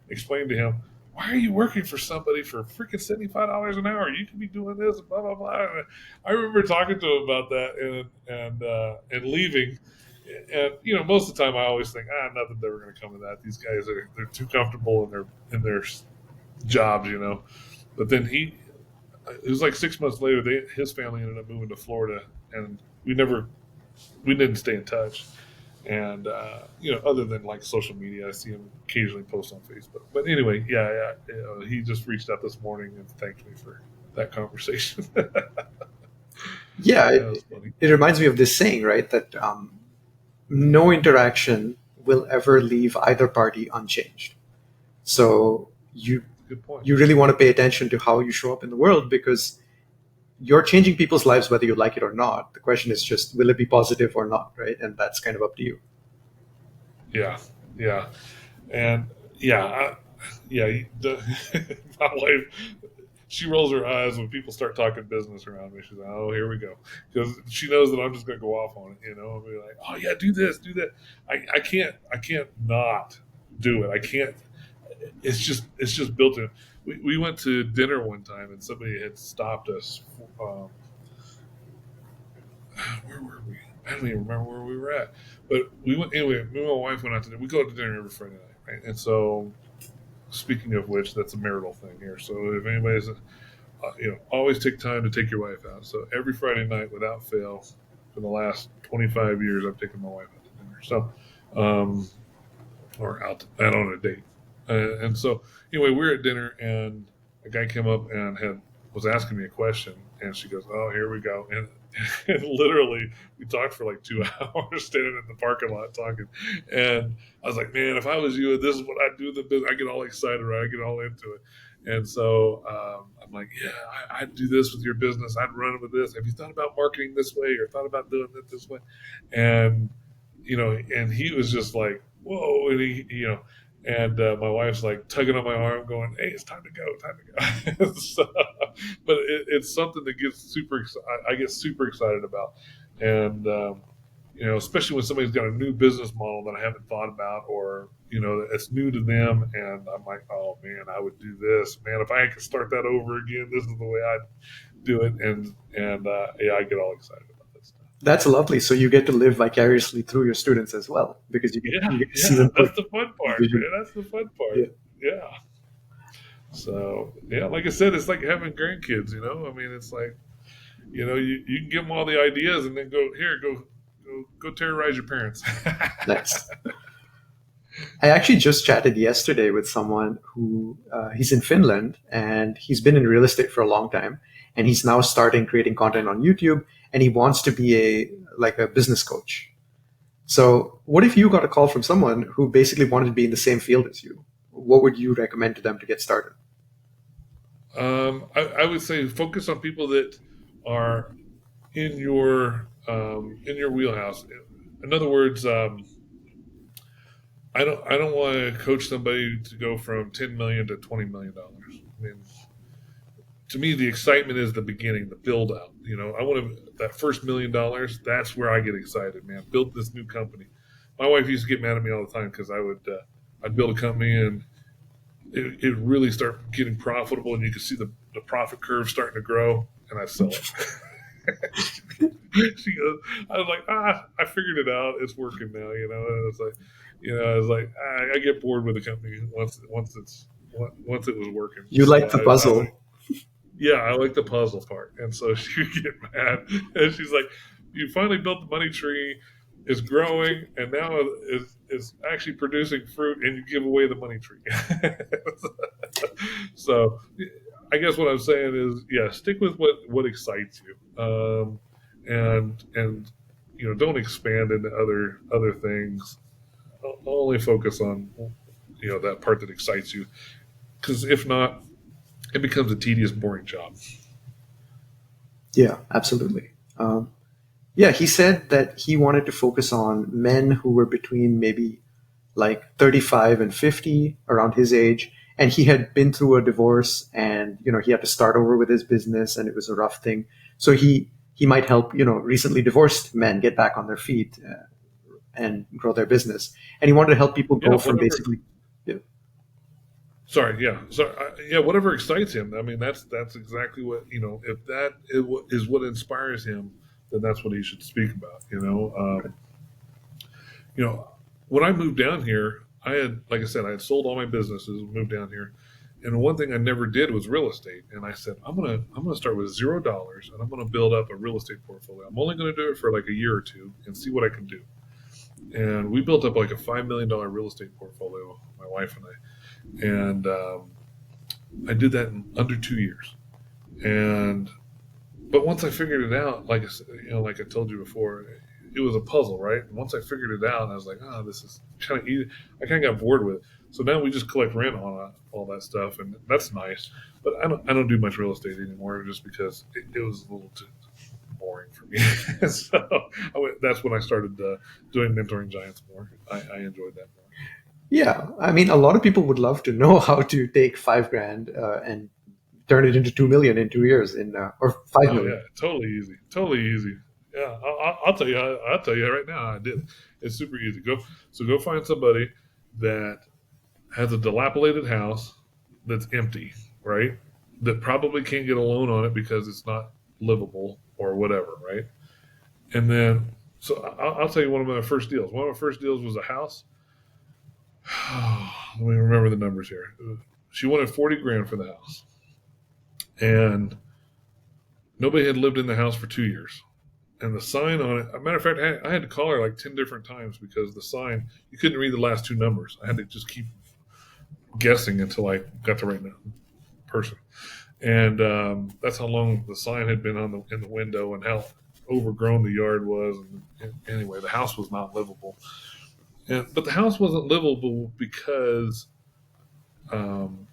explained to him, why are you working for somebody for freaking $75 an hour? You could be doing this, blah blah blah. And I remember talking to him about that and leaving. And most of the time, I always think, nothing's ever going to come of that. These guys they're too comfortable in their jobs. But then it was like 6 months later, his family ended up moving to Florida, and we didn't stay in touch. And other than like social media, I see him occasionally post on Facebook. But anyway, yeah, he just reached out this morning and thanked me for that conversation. Yeah, That was funny. it reminds me of this saying, right? That no interaction will ever leave either party unchanged. So That's a good point. you really want to pay attention to how you show up in the world because you're changing people's lives whether you like it or not. The question is just will it be positive or not, right? And that's kind of up to you. Yeah, yeah, and yeah, my wife, she rolls her eyes when people start talking business around me. She's like, "Oh, here we go," because she knows that I'm just going to go off on it, and be like, "Oh yeah, do this, do that." I can't not do it. I can't. It's just built in. We went to dinner one time, and somebody had stopped us. Um, where were we? I don't even remember where we were at. But we went anyway. Me and my wife went out to dinner. We go out to dinner every Friday night, right? And so, speaking of which, that's a marital thing here. So if anybody's, always take time to take your wife out. So every Friday night, without fail, for the last 25 years, I've taken my wife out to dinner. Um, or out on a date. And so anyway, we were at dinner, and a guy came up and had was asking me a question, and she goes, "Oh, here we go." And literally, we talked for like 2 hours, standing in the parking lot talking. And I was like, "Man, if I was you, this is what I'd do in the business." I get all excited, right? I get all into it. And so I'm like, "Yeah, I'd do this with your business. I'd run it with this. Have you thought about marketing this way, or thought about doing it this way?" And and he was just like, "Whoa!" And and my wife's like tugging on my arm, going, "Hey, it's time to go, time to go." So, but it's something that gets I get super excited about, and especially when somebody's got a new business model that I haven't thought about, or it's new to them, and I'm like, "Oh man, I would do this, man. If I could start that over again, this is the way I'd do it." And yeah, I get all excited about that stuff. That's lovely. So you get to live vicariously through your students as well, because Yeah, you get to see yeah, them that's put the fun part, vision. man. That's the fun part. Yeah, Yeah. So yeah, like I said, it's like having grandkids. I mean, it's like you can give them all the ideas and then go terrorize your parents. nice. I actually just chatted yesterday with someone who he's in Finland and he's been in real estate for a long time, and he's now starting creating content on YouTube, and he wants to be a business coach. So, what if you got a call from someone who basically wanted to be in the same field as you? What would you recommend to them to get started? I would say focus on people that are in your wheelhouse. In other words, I don't want to coach somebody to go from 10 million to $20 million. I mean, to me, the excitement is the beginning, the build out. I want to that first $1 million. That's where I get excited, man. Build this new company. My wife used to get mad at me all the time because I'd build a company and it really start getting profitable, and you could see the profit curve starting to grow, and I sell it. She goes, I was like, I figured it out. It's working now, And it's like, I was like, I get bored with the company once it was working. You So like the puzzle. yeah, I like the puzzle part. And so she would get mad, and she's like, "You finally built the money tree. It's growing, and now it's actually producing fruit, and you give away the money tree." So, I guess what I'm saying is, yeah, stick with what excites you, and don't expand into other things. Only focus on that part that excites you, because if not, it becomes a tedious, boring job. Yeah, absolutely. Yeah, he said that he wanted to focus on men who were between maybe like 35 and 50, around his age. And he had been through a divorce, and, he had to start over with his business, and it was a rough thing. So he might help, recently divorced men get back on their feet and grow their business. And he wanted to help people Yeah, go from whatever. basically, yeah, Sorry, yeah, yeah, whatever excites him. I mean, that's exactly what If that is what inspires him, then that's what he should speak about. You know, when I moved down here, like I said, I had sold all my businesses, moved down here, and one thing I never did was real estate. And I said, I'm gonna start with $0, and I'm gonna build up a real estate portfolio. I'm only gonna do it for like a year or two and see what I can do. And we built up like a $5 million real estate portfolio, my wife and I, and I did that in under 2 years. And but once I figured it out, like like I told you before, it was a puzzle, right? And once I figured it out, I was like, oh, this is kind of easy. I kind of got bored with it. So now we just collect rent on all that stuff, and that's nice. But I don't do much real estate anymore, just because it was a little too boring for me. So that's when I started doing mentoring giants more. I enjoyed that more. yeah. I mean, a lot of people would love to know how to take 5 grand and turn it into 2 million in 2 years, or five Oh yeah, million. totally easy, totally easy. Yeah, I'll tell you. I'll tell you right now. I did it. It's super easy. Go find somebody that has a dilapidated house that's empty, right? That probably can't get a loan on it because it's not livable or whatever, right? And then, so I'll tell you one of my first deals. One of my first deals was a house. Let me remember the numbers here. She wanted 40 grand for the house, and nobody had lived in the house for 2 years. And the sign on it, a matter of fact, I had to call her like 10 different times because the sign, you couldn't read the last two numbers. I had to just keep guessing until I got the right person. and that's how long the sign had been on the in the window and how overgrown the yard was. And anyway, the house was not livable. But the house wasn't livable because um,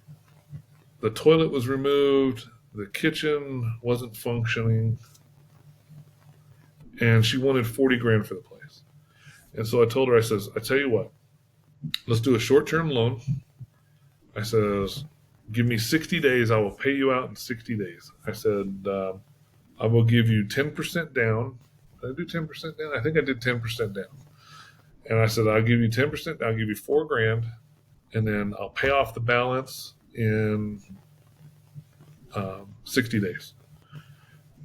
the toilet was removed, the kitchen wasn't functioning, and she wanted 40 grand for the place. And so I told her, I says, I tell you what, let's do a short term loan. I says, give me 60 days. I will pay you out in 60 days. I said, I will give you 10% down. Did I do 10% down? I think I did 10% down. And I said, I'll give you 10%. I'll give you 4 grand, and then I'll pay off the balance in 60 days.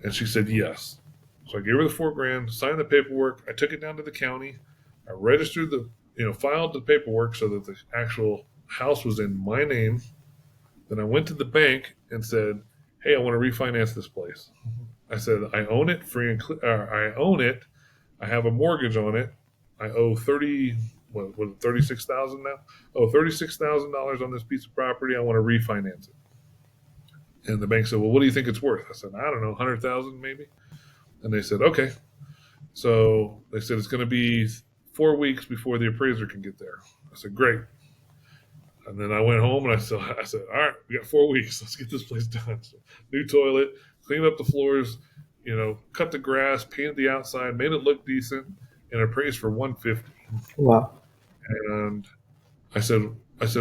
And she said, yes. So I gave her the 4 grand, signed the paperwork. I took it down to the county. I registered filed the paperwork so that the actual house was in my name. Then I went to the bank and said, hey, I want to refinance this place. I said, I own it free and I own it. I have a mortgage on it. I owe 36,000 now? Oh, $36,000 on this piece of property. I want to refinance it. And the bank said, well, what do you think it's worth? I said, I don't know, 100,000 maybe. And they said, okay. So they said it's going to be 4 weeks before the appraiser can get there. I said, great. And then I went home and I said, all right, we got 4 weeks. Let's get this place done. So, new toilet, clean up the floors, cut the grass, painted the outside, made it look decent, and appraised for 150. Wow. And I said,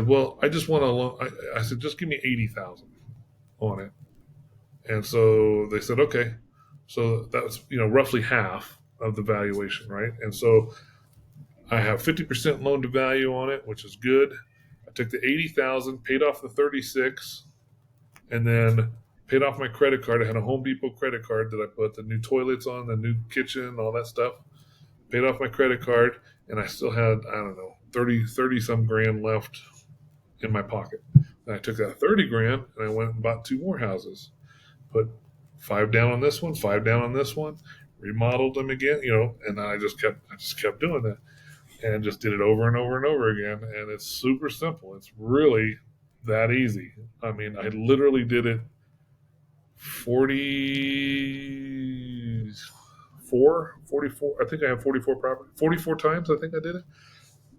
well, I just want a loan. I said, just give me 80,000 on it. And so they said, okay. So that's roughly half of the valuation, right? And so I have 50% loan to value on it, which is good. I took the 80,000, paid off the 36, and then paid off my credit card. I had a Home Depot credit card that I put the new toilets on, the new kitchen, all that stuff. Paid off my credit card, and I still had, I don't know, 30 some grand left in my pocket. And I took that 30 grand and I went and bought 2 more houses. Put 5 down on this one, 5 down on this one, remodeled them again, and I just kept doing that and just did it over and over and over again. And it's super simple. It's really that easy. I mean, I literally did it 44. I think I have 44 property, 44 times. I think I did it,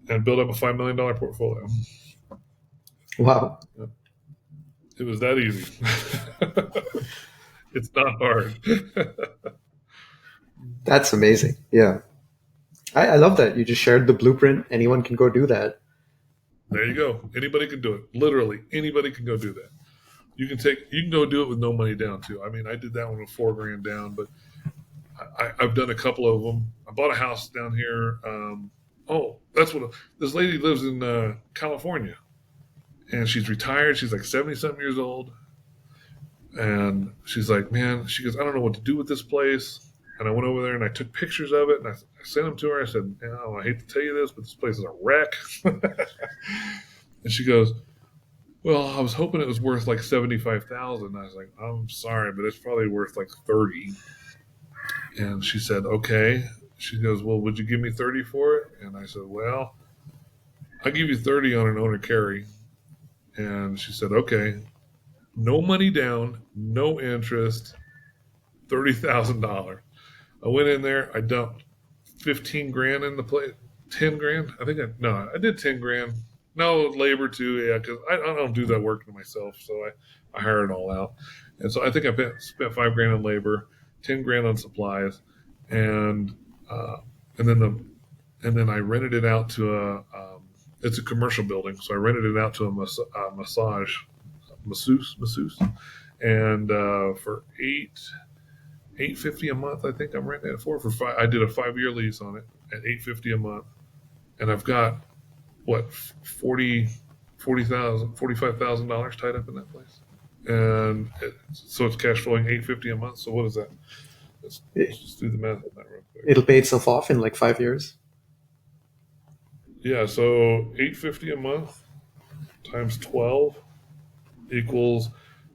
and built up a $5 million portfolio. Wow. It was that easy. It's not hard. That's amazing. Yeah. I love that. You just shared the blueprint. Anyone can go do that. There you go. Anybody can do it. Literally, anybody can go do that. You can go do it with no money down too. I mean, I did that one with 4 grand down, but I've done a couple of them. I bought a house down here. That's what this lady lives in California, and she's retired. She's like 70-something years old, and she's like, man, she goes, I don't know what to do with this place. And I went over there and I took pictures of it and I sent them to her. I said, I hate to tell you this, but this place is a wreck. And she goes, well, I was hoping it was worth like 75,000. I was like, I'm sorry, but it's probably worth like 30. And she said, okay. She goes, well, would you give me 30 for it? And I said, well, I'll give you 30 on an owner carry. And she said, okay. No money down, no interest, $30,000. I went in there, I dumped 15 grand in the place, 10 grand. I did 10 grand. No, labor too, yeah, because I don't do that work to myself, so I hire it all out. And so I think I spent 5 grand on labor, 10 grand on supplies, and then I rented it out to it's a commercial building, so I rented it out to a masseuse, and for $850 a month, I think I'm renting it for 5. I did a 5-year lease on it at $850 a month, and I've got $45,000 tied up in that place, and so it's cash flowing $850 a month. So what is that? Let's just do the math on that real quick. It'll pay itself off in like 5 years. Yeah, so $850 a month times 12 equals.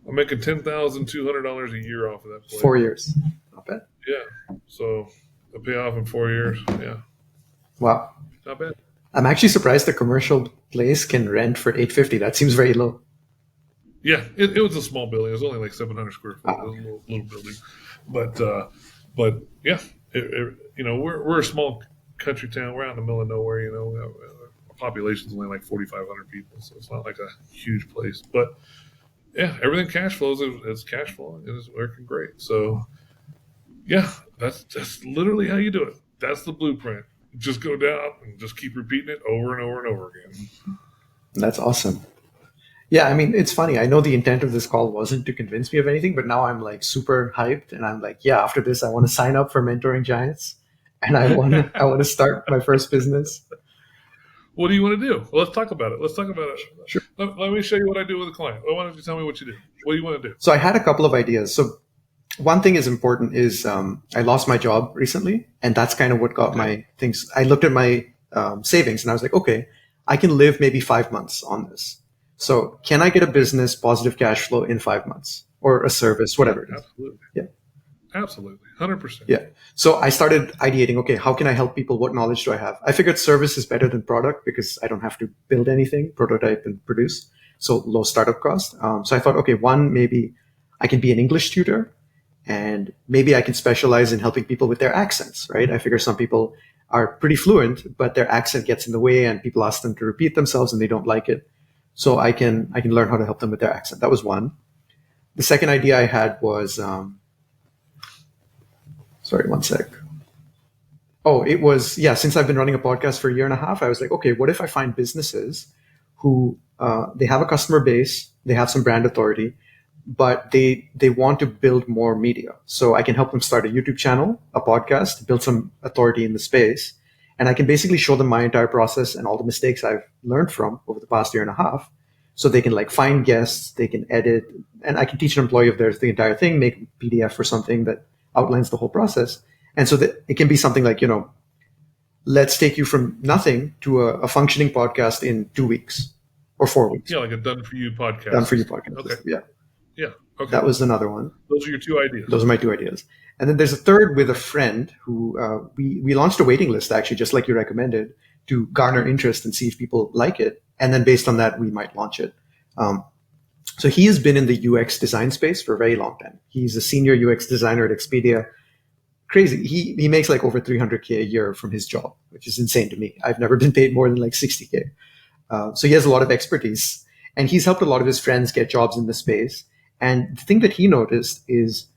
I'm making $10,200 a year off of that place. 4 years. Not bad. Yeah. So I'll pay off in 4 years. Yeah. Wow. Not bad. I'm actually surprised the commercial place can rent for $850. That seems very low. Yeah, it was a small building. It was only like 700 square foot. It Ah, was a okay. little building, but yeah, we're a small country town. We're out in the middle of nowhere. Our population's only like 4,500 people, so it's not like a huge place. But yeah, everything cash flows. It's cash flowing. It's working great. So yeah, that's literally how you do it. That's the blueprint. Just go down and just keep repeating it over and over and over again. That's awesome. Yeah, I mean, it's funny. I know the intent of this call wasn't to convince me of anything, but now I'm like super hyped, and I'm like, yeah, after this, I want to sign up for Mentoring Giants, and I want to start my first business. What do you want to do? Well, let's talk about it. Let's talk about it. Sure. Let me show you what I do with a client. Why don't you tell me what you do? What do you want to do? So I had a couple of ideas. So one thing is important is I lost my job recently, and that's kind of what got Okay. my things. I looked at my savings, and I was like, okay, I can live maybe 5 months on this. So can I get a business positive cash flow in 5 months or a service, Yeah, whatever it is? absolutely. Yeah. Absolutely. 100%. Yeah. So I started ideating, okay, how can I help people? What knowledge do I have? I figured service is better than product because I don't have to build anything, prototype and produce. So low startup cost. So I thought, okay, one, maybe I can be an English tutor and maybe I can specialize in helping people with their accents, right? I figure some people are pretty fluent, but their accent gets in the way and people ask them to repeat themselves and they don't like it. So I can learn how to help them with their accent. That was one. The second idea I had was, sorry, one sec. Oh, it was, yeah, since I've been running a podcast for a year and a half, I was like, okay, what if I find businesses who they have a customer base, they have some brand authority, but they want to build more media. So I can help them start a YouTube channel, a podcast, build some authority in the space. And I can basically show them my entire process and all the mistakes I've learned from over the past year and a half. So they can like find guests, they can edit, and I can teach an employee of theirs the entire thing, make a PDF or something that outlines the whole process. And so that it can be something like, let's take you from nothing to a functioning podcast in 2 weeks or 4 weeks. Yeah, like a done for you Done podcast for you system. podcast Okay. system. Yeah. Yeah. Okay. That was another one. Those are your two ideas. Those are my two ideas. And then there's a third with a friend who we launched a waiting list, actually, just like you recommended, to garner interest and see if people like it. And then based on that, we might launch it. Um, so he has been in the UX design space for a very long time. He's a senior UX designer at Expedia. Crazy. He makes like over 300K a year from his job, which is insane to me. I've never been paid more than like 60K. So he has a lot of expertise, and he's helped a lot of his friends get jobs in the space. And the thing that he noticed is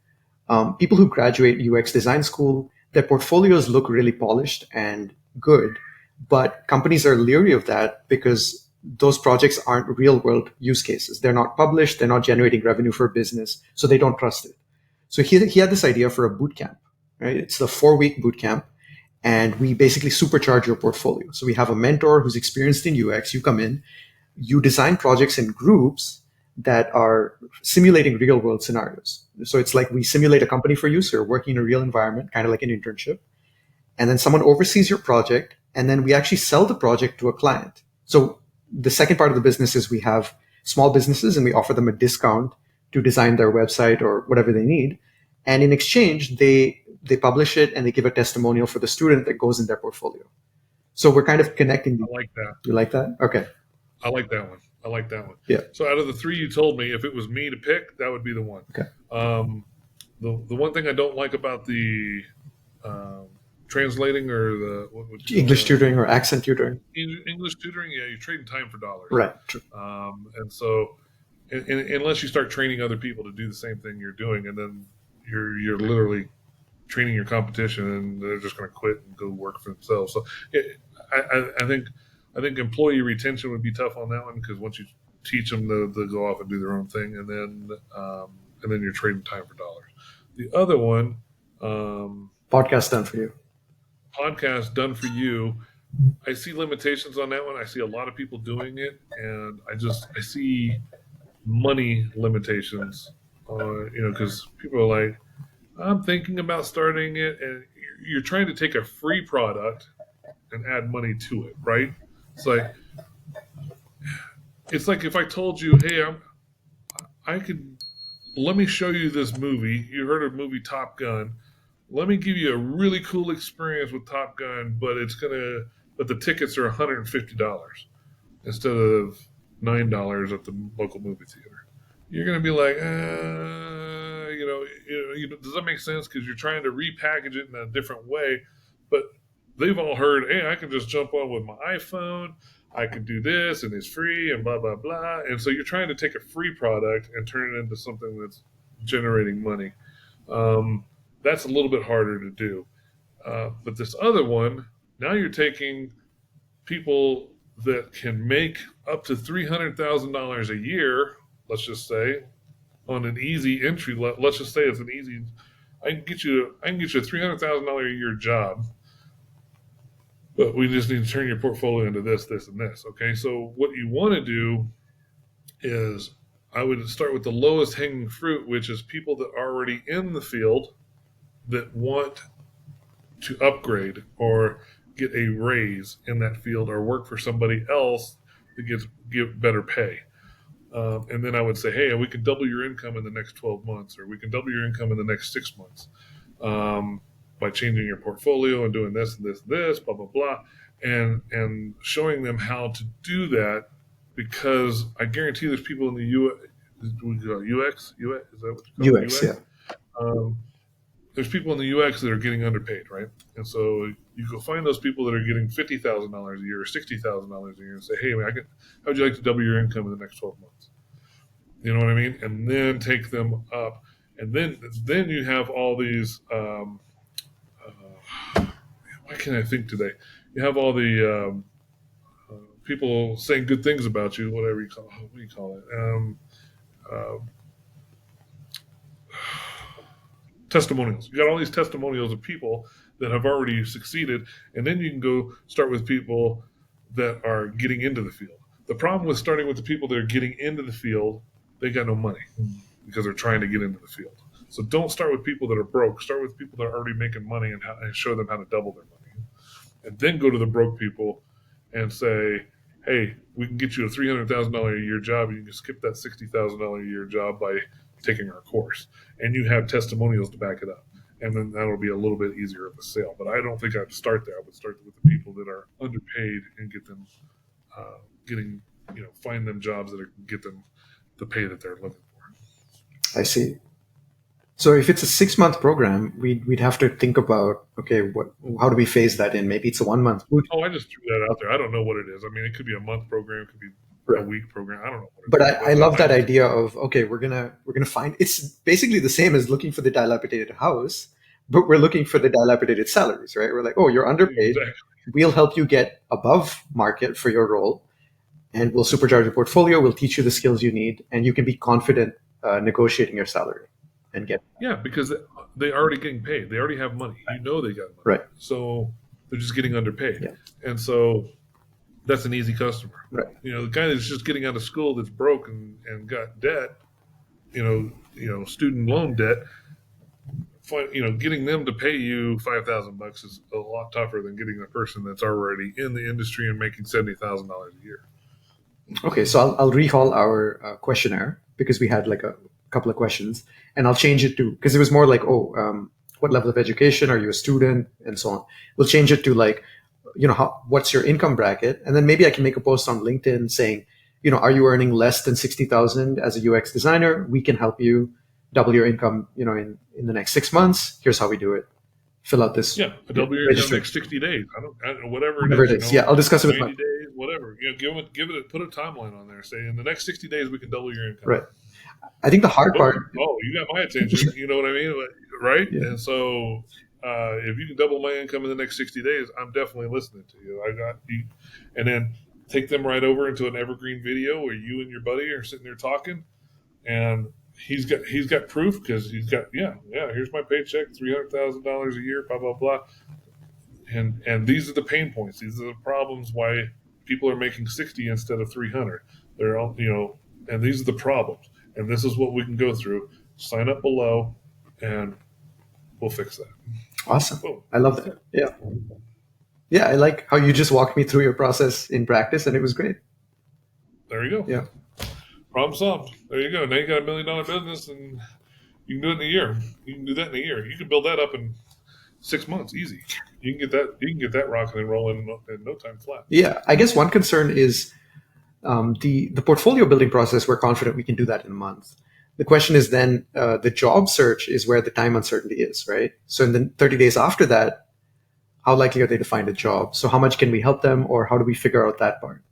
people who graduate UX design school, their portfolios look really polished and good, but companies are leery of that because those projects aren't real world use cases. They're not published, they're not generating revenue for a business, so they don't trust it. So he had this idea for a boot camp, right? It's the 4 week boot camp, and we basically supercharge your portfolio. So we have a mentor who's experienced in UX. You come in, you design projects in groups that are simulating real world scenarios. So it's like we simulate a company for you. So you're working in a real environment, kind of like an internship. And then someone oversees your project. And then we actually sell the project to a client. So the second part of the business is we have small businesses and we offer them a discount to design their website or whatever they need. And in exchange, they publish it and they give a testimonial for the student that goes in their portfolio. So we're kind of connecting. I like that. You like that? Okay. I like that one. I like that one. Yeah. So out of the three you told me, if it was me to pick, that would be the one. Okay. The one thing I don't like about the um, translating or the what would you call English that? tutoring or accent tutoring. English tutoring, yeah, you're trading time for dollars. Right. And so, unless you start training other people to do the same thing you're doing, and then you're literally training your competition, and they're just going to quit and go work for themselves. So, I think employee retention would be tough on that one because once you teach them, they'll go off and do their own thing, and then you're trading time for dollars. The other one, Podcast done for you. podcast done for you. I see limitations on that one. I see a lot of people doing it, and I see money limitations. Because people are like, I'm thinking about starting it, and you're trying to take a free product and add money to it, right? It's like if I told you, hey, I could let me show you this movie. You heard of the movie Top Gun? Let me give you a really cool experience with Top Gun, but the tickets are $150 instead of $9 at the local movie theater. you're going to be like, does that make sense? Because you're trying to repackage it in a different way. But they've all heard, hey, I can just jump on with my iPhone. I can do this and it's free and blah, blah, blah. And so you're trying to take a free product and turn it into something that's generating money. Um, that's a little bit harder to do. But this other one, now you're taking people that can make up to $300,000 a year, let's just say, on an easy entry. Let's just say it's an easy. I can get you a $300,000 a year job, but we just need to turn your portfolio into this, this, and this. Okay, so what you want to do is I would start with the lowest hanging fruit, which is people that are already in the field that want to upgrade or get a raise in that field or work for somebody else that give better pay. And then I would say, hey, we can double your income in the next 12 months, or we can double your income in the next 6 months by changing your portfolio and doing this and this and this, blah blah blah, and showing them how to do that, because I guarantee there's people in the UX, is that what you call it, UX, yeah. UX? Um, there's people in the UX that are getting underpaid, right? And so you go find those people that are getting $50,000 a year or $60,000 a year and say, hey, man, how would you like to double your income in the next 12 months? You know what I mean? And then take them up. And then you have all these, why can't I think today? You have all the people saying good things about you, whatever you call it. What do you call it? Uh, Testimonials. You got all these testimonials of people that have already succeeded, and then you can go start with people that are getting into the field. The problem with starting with the people that are getting into the field, they got no money because they're trying to get into the field. So don't start with people that are broke. Start with people that are already making money and show them how to double their money. And then go to the broke people and say, hey, we can get you a $300,000 a year job. You can skip that $60,000 a year job by taking our course. And you have testimonials to back it up. And then that'll be a little bit easier of a sale. But I don't think I'd start there. I would start with the people that are underpaid and get them find them jobs that get them the pay that they're looking for. I see. So if it's a 6-month program, we'd have to think about, okay, how do we phase that in? Maybe it's a 1 month. Oh, I just threw that out there. I don't know what it is. I mean, it could be a month program, it could be a Right. week program. I don't know what But it is. I love that idea of, okay, we're gonna find, it's basically the same as looking for the dilapidated house, but we're looking for the dilapidated salaries, right? We're like, oh, you're underpaid. Exactly. We'll help you get above market for your role, and we'll supercharge your portfolio. We'll teach you the skills you need, and you can be confident negotiating your salary and get. Yeah, because they're already getting paid. They already have money. You know they got money. Right. So they're just getting underpaid. Yeah. And so that's an easy customer. Right. The guy that's just getting out of school that's broke and got debt, student loan debt, getting them to pay you $5,000 is a lot tougher than getting a person that's already in the industry and making $70,000 a year. Okay, so I'll rehaul our questionnaire because we had like a couple of questions, and I'll change it to, because it was more like, what level of education are you, a student, and so on. We'll change it to like, what's your income bracket, and then maybe I can make a post on LinkedIn saying, are you earning less than 60,000 as a UX designer? We can help you double your income, in the next 6 months. Here's how we do it. Fill out this. Yeah, a double your income next 60 days. I don't know, whatever it is. Yeah, I'll discuss it with 90 days, whatever. Put a timeline on there. Say in the next 60 days we can double your income. Right. I think the hard part. Oh, you got my attention. You know what I mean, right? Yeah. And so, if you can double my income in the next 60 days, I'm definitely listening to you. I got you. And then take them right over into an evergreen video where you and your buddy are sitting there talking, and he's got proof because he's got here's my paycheck, $300,000 a year, blah blah blah, and these are the pain points. These are the problems why people are making 60 instead of 300. They're all and these are the problems, and this is what we can go through. Sign up below, and we'll fix that. Awesome. Boom. I love that. Yeah, I like how you just walked me through your process in practice, and it was great. There you go. Yeah. Problem solved. There you go. Now you got $1 million business, and you can do it in a year. You can do that in a year. You can build that up in 6 months, easy. You can get that rocking and rolling in no time flat. Yeah, I guess one concern is The portfolio building process, we're confident we can do that in a month. The question is then the job search is where the time uncertainty is, right? So in the 30 days after that, how likely are they to find a job? So how much can we help them, or how do we figure out that part?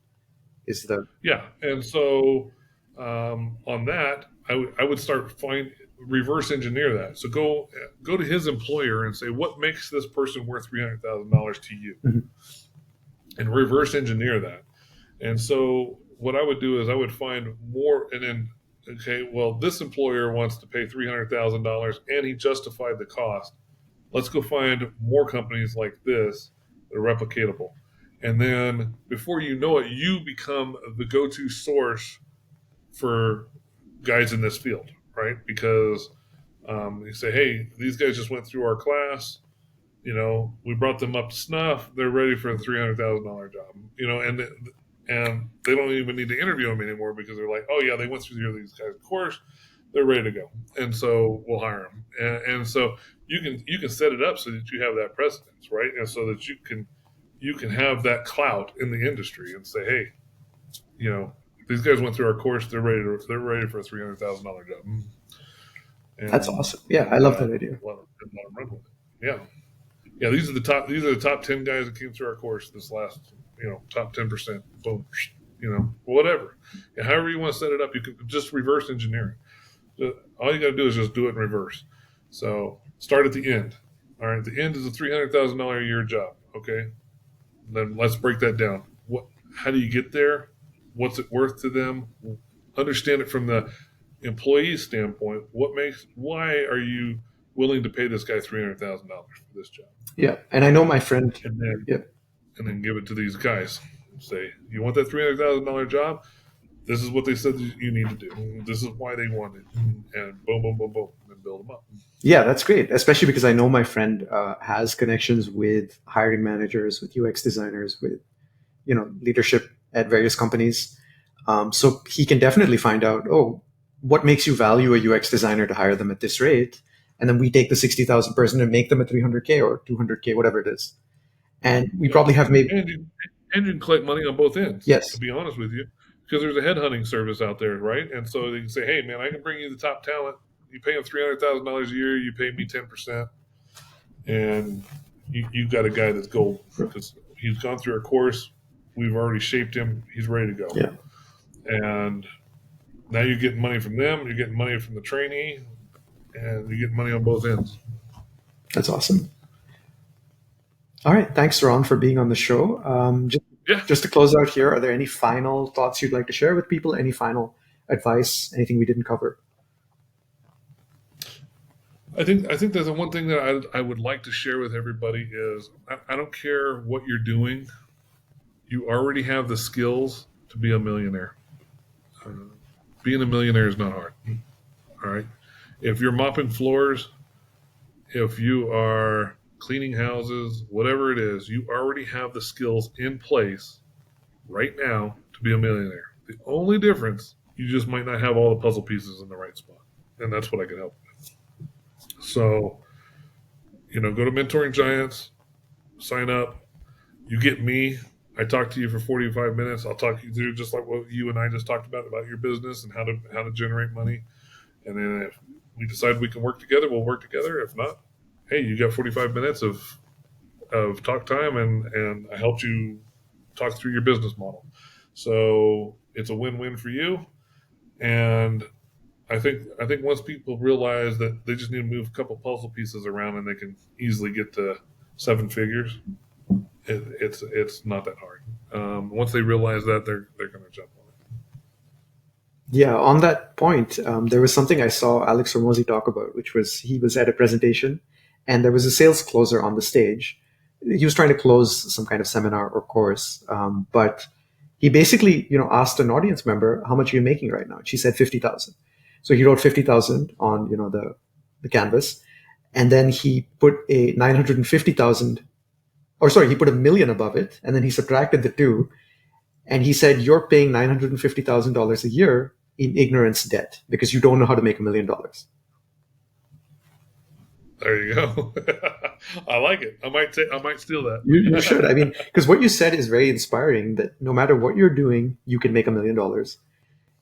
Is the Yeah, and so on that, I would start reverse engineer that. So go to his employer and say, what makes this person worth $300,000 to you, Mhm. and reverse engineer that. And so what I would do is I would find more, and then okay, well, this employer wants to pay $300,000, and he justified the cost. Let's go find more companies like this that are replicatable. And then before you know it, you become the go-to source for guys in this field, right? Because you say, hey, these guys just went through our class. We brought them up to snuff. They're ready for a $300,000 job. And they don't even need to interview them anymore because they're like, oh yeah, they went through these guys' course. They're ready to go, and so we'll hire them. And so you can set it up so that you have that precedence, right? And so that you can have that clout in the industry and say, hey, these guys went through our course. They're ready for a $300,000 job, That's and awesome. Yeah, I and love that idea. let them run with it. Yeah, yeah. These are the top 10 guys that came through our course this last top 10%. Boom, whatever. And however you want to set it up, you can just reverse engineer it. All you got to do is just do it in reverse. So start at the end. All right, the end is a $300,000 a year job. Okay, then let's break that down. How do you get there? What's it worth to them? Understand it from the employee standpoint. Why are you willing to pay this guy $300,000 for this job? Yeah, and I know my friend. And then Yeah, and then give it to these guys. Say, you want that $300,000 job? This is what they said that you need to do. This is why they want it. And boom, boom, boom, boom, and build them up. yeah, that's great. Especially because I know my friend has connections with hiring managers, with UX designers, with leadership at various companies. So he can definitely find out, oh, what makes you value a UX designer to hire them at this rate? And then we take the 60,000 person and make them a 300K or 200K, whatever it is. And we Yeah, probably have maybe, and you can collect money on both ends. To yes, be honest with you, because there's a headhunting service out there, right? And so they can say, hey, man, I can bring you the top talent. You pay them $300,000 a year. You pay me 10%, and you've got a guy that's gold because he's gone through our course. We've already shaped him. He's ready to go. yeah, And now you're getting money from them. You're getting money from the trainee, and you get money on both ends. that's awesome. All right. Thanks, Ron, for being on the show. Yeah, Just to close out here, are there any final thoughts you'd like to share with people? Any final advice? Anything we didn't cover? I think there's the one thing that I would like to share with everybody is I don't care what you're doing. You already have the skills to be a millionaire. Uh, Being a millionaire is not hard. All right. If you're mopping floors, if you are cleaning houses, whatever it is, you already have the skills in place right now to be a millionaire. The only difference, you just might not have all the puzzle pieces in the right spot. And that's what I can help with. So, go to Mentoring Giants, sign up. You get me. I talk to you for 45 minutes. I'll talk you through just like what you and I just talked about your business and how to generate money. And then if we decide we can work together, we'll work together. If not, hey, you got 45 minutes of talk time, and I helped you talk through your business model. So it's a win-win for you. And I think once people realize that they just need to move a couple puzzle pieces around and they can easily get to seven figures, it's not that hard. Once they realize that, they're going to jump on it. Yeah, on that point, there was something I saw Alex Ramosi talk about, which was he was at a presentation and there was a sales closer on the stage. He was trying to close some kind of seminar or course, but he basically, asked an audience member, how much are you making right now? She said 50,000. So he wrote 50,000 on, the canvas. And then he put a 950,000, or sorry, he put a million above it. And then he subtracted the two. And he said, you're paying $950,000 a year in ignorance debt because you don't know how to make $1 million. There you go. I like it. I might steal You should. that. I mean, because what you said is very inspiring that no matter what you're doing, you can make $1 million.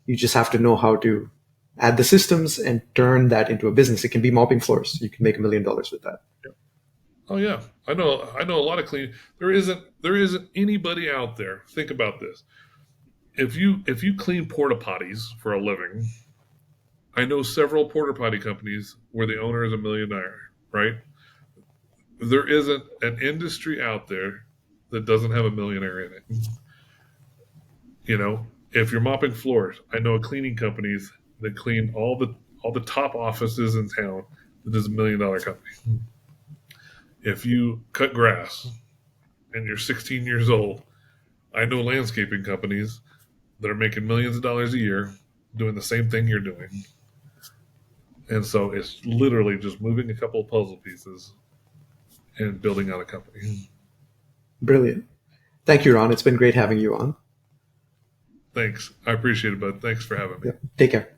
You just have to know how to add the systems and turn that into a business. It can be mopping floors. You can make $1 million with that. Oh yeah, I know a lot of clean. There isn't anybody out there. Think about this. If you clean porta potties for a living, I know several porta potty companies where the owner is a millionaire. Right? There isn't an industry out there that doesn't have a millionaire in it. You know, if you're mopping floors, I know cleaning companies that clean all the top offices in town that is $1 million company. If you cut grass and you're 16 years old, I know landscaping companies that are making millions of dollars a year doing the same thing you're doing. And so it's literally just moving a couple of puzzle pieces and building out a company. Brilliant. Thank you, Ron. It's been great having you on. Thanks. I appreciate it, bud. Thanks for having me. Yep. Take care.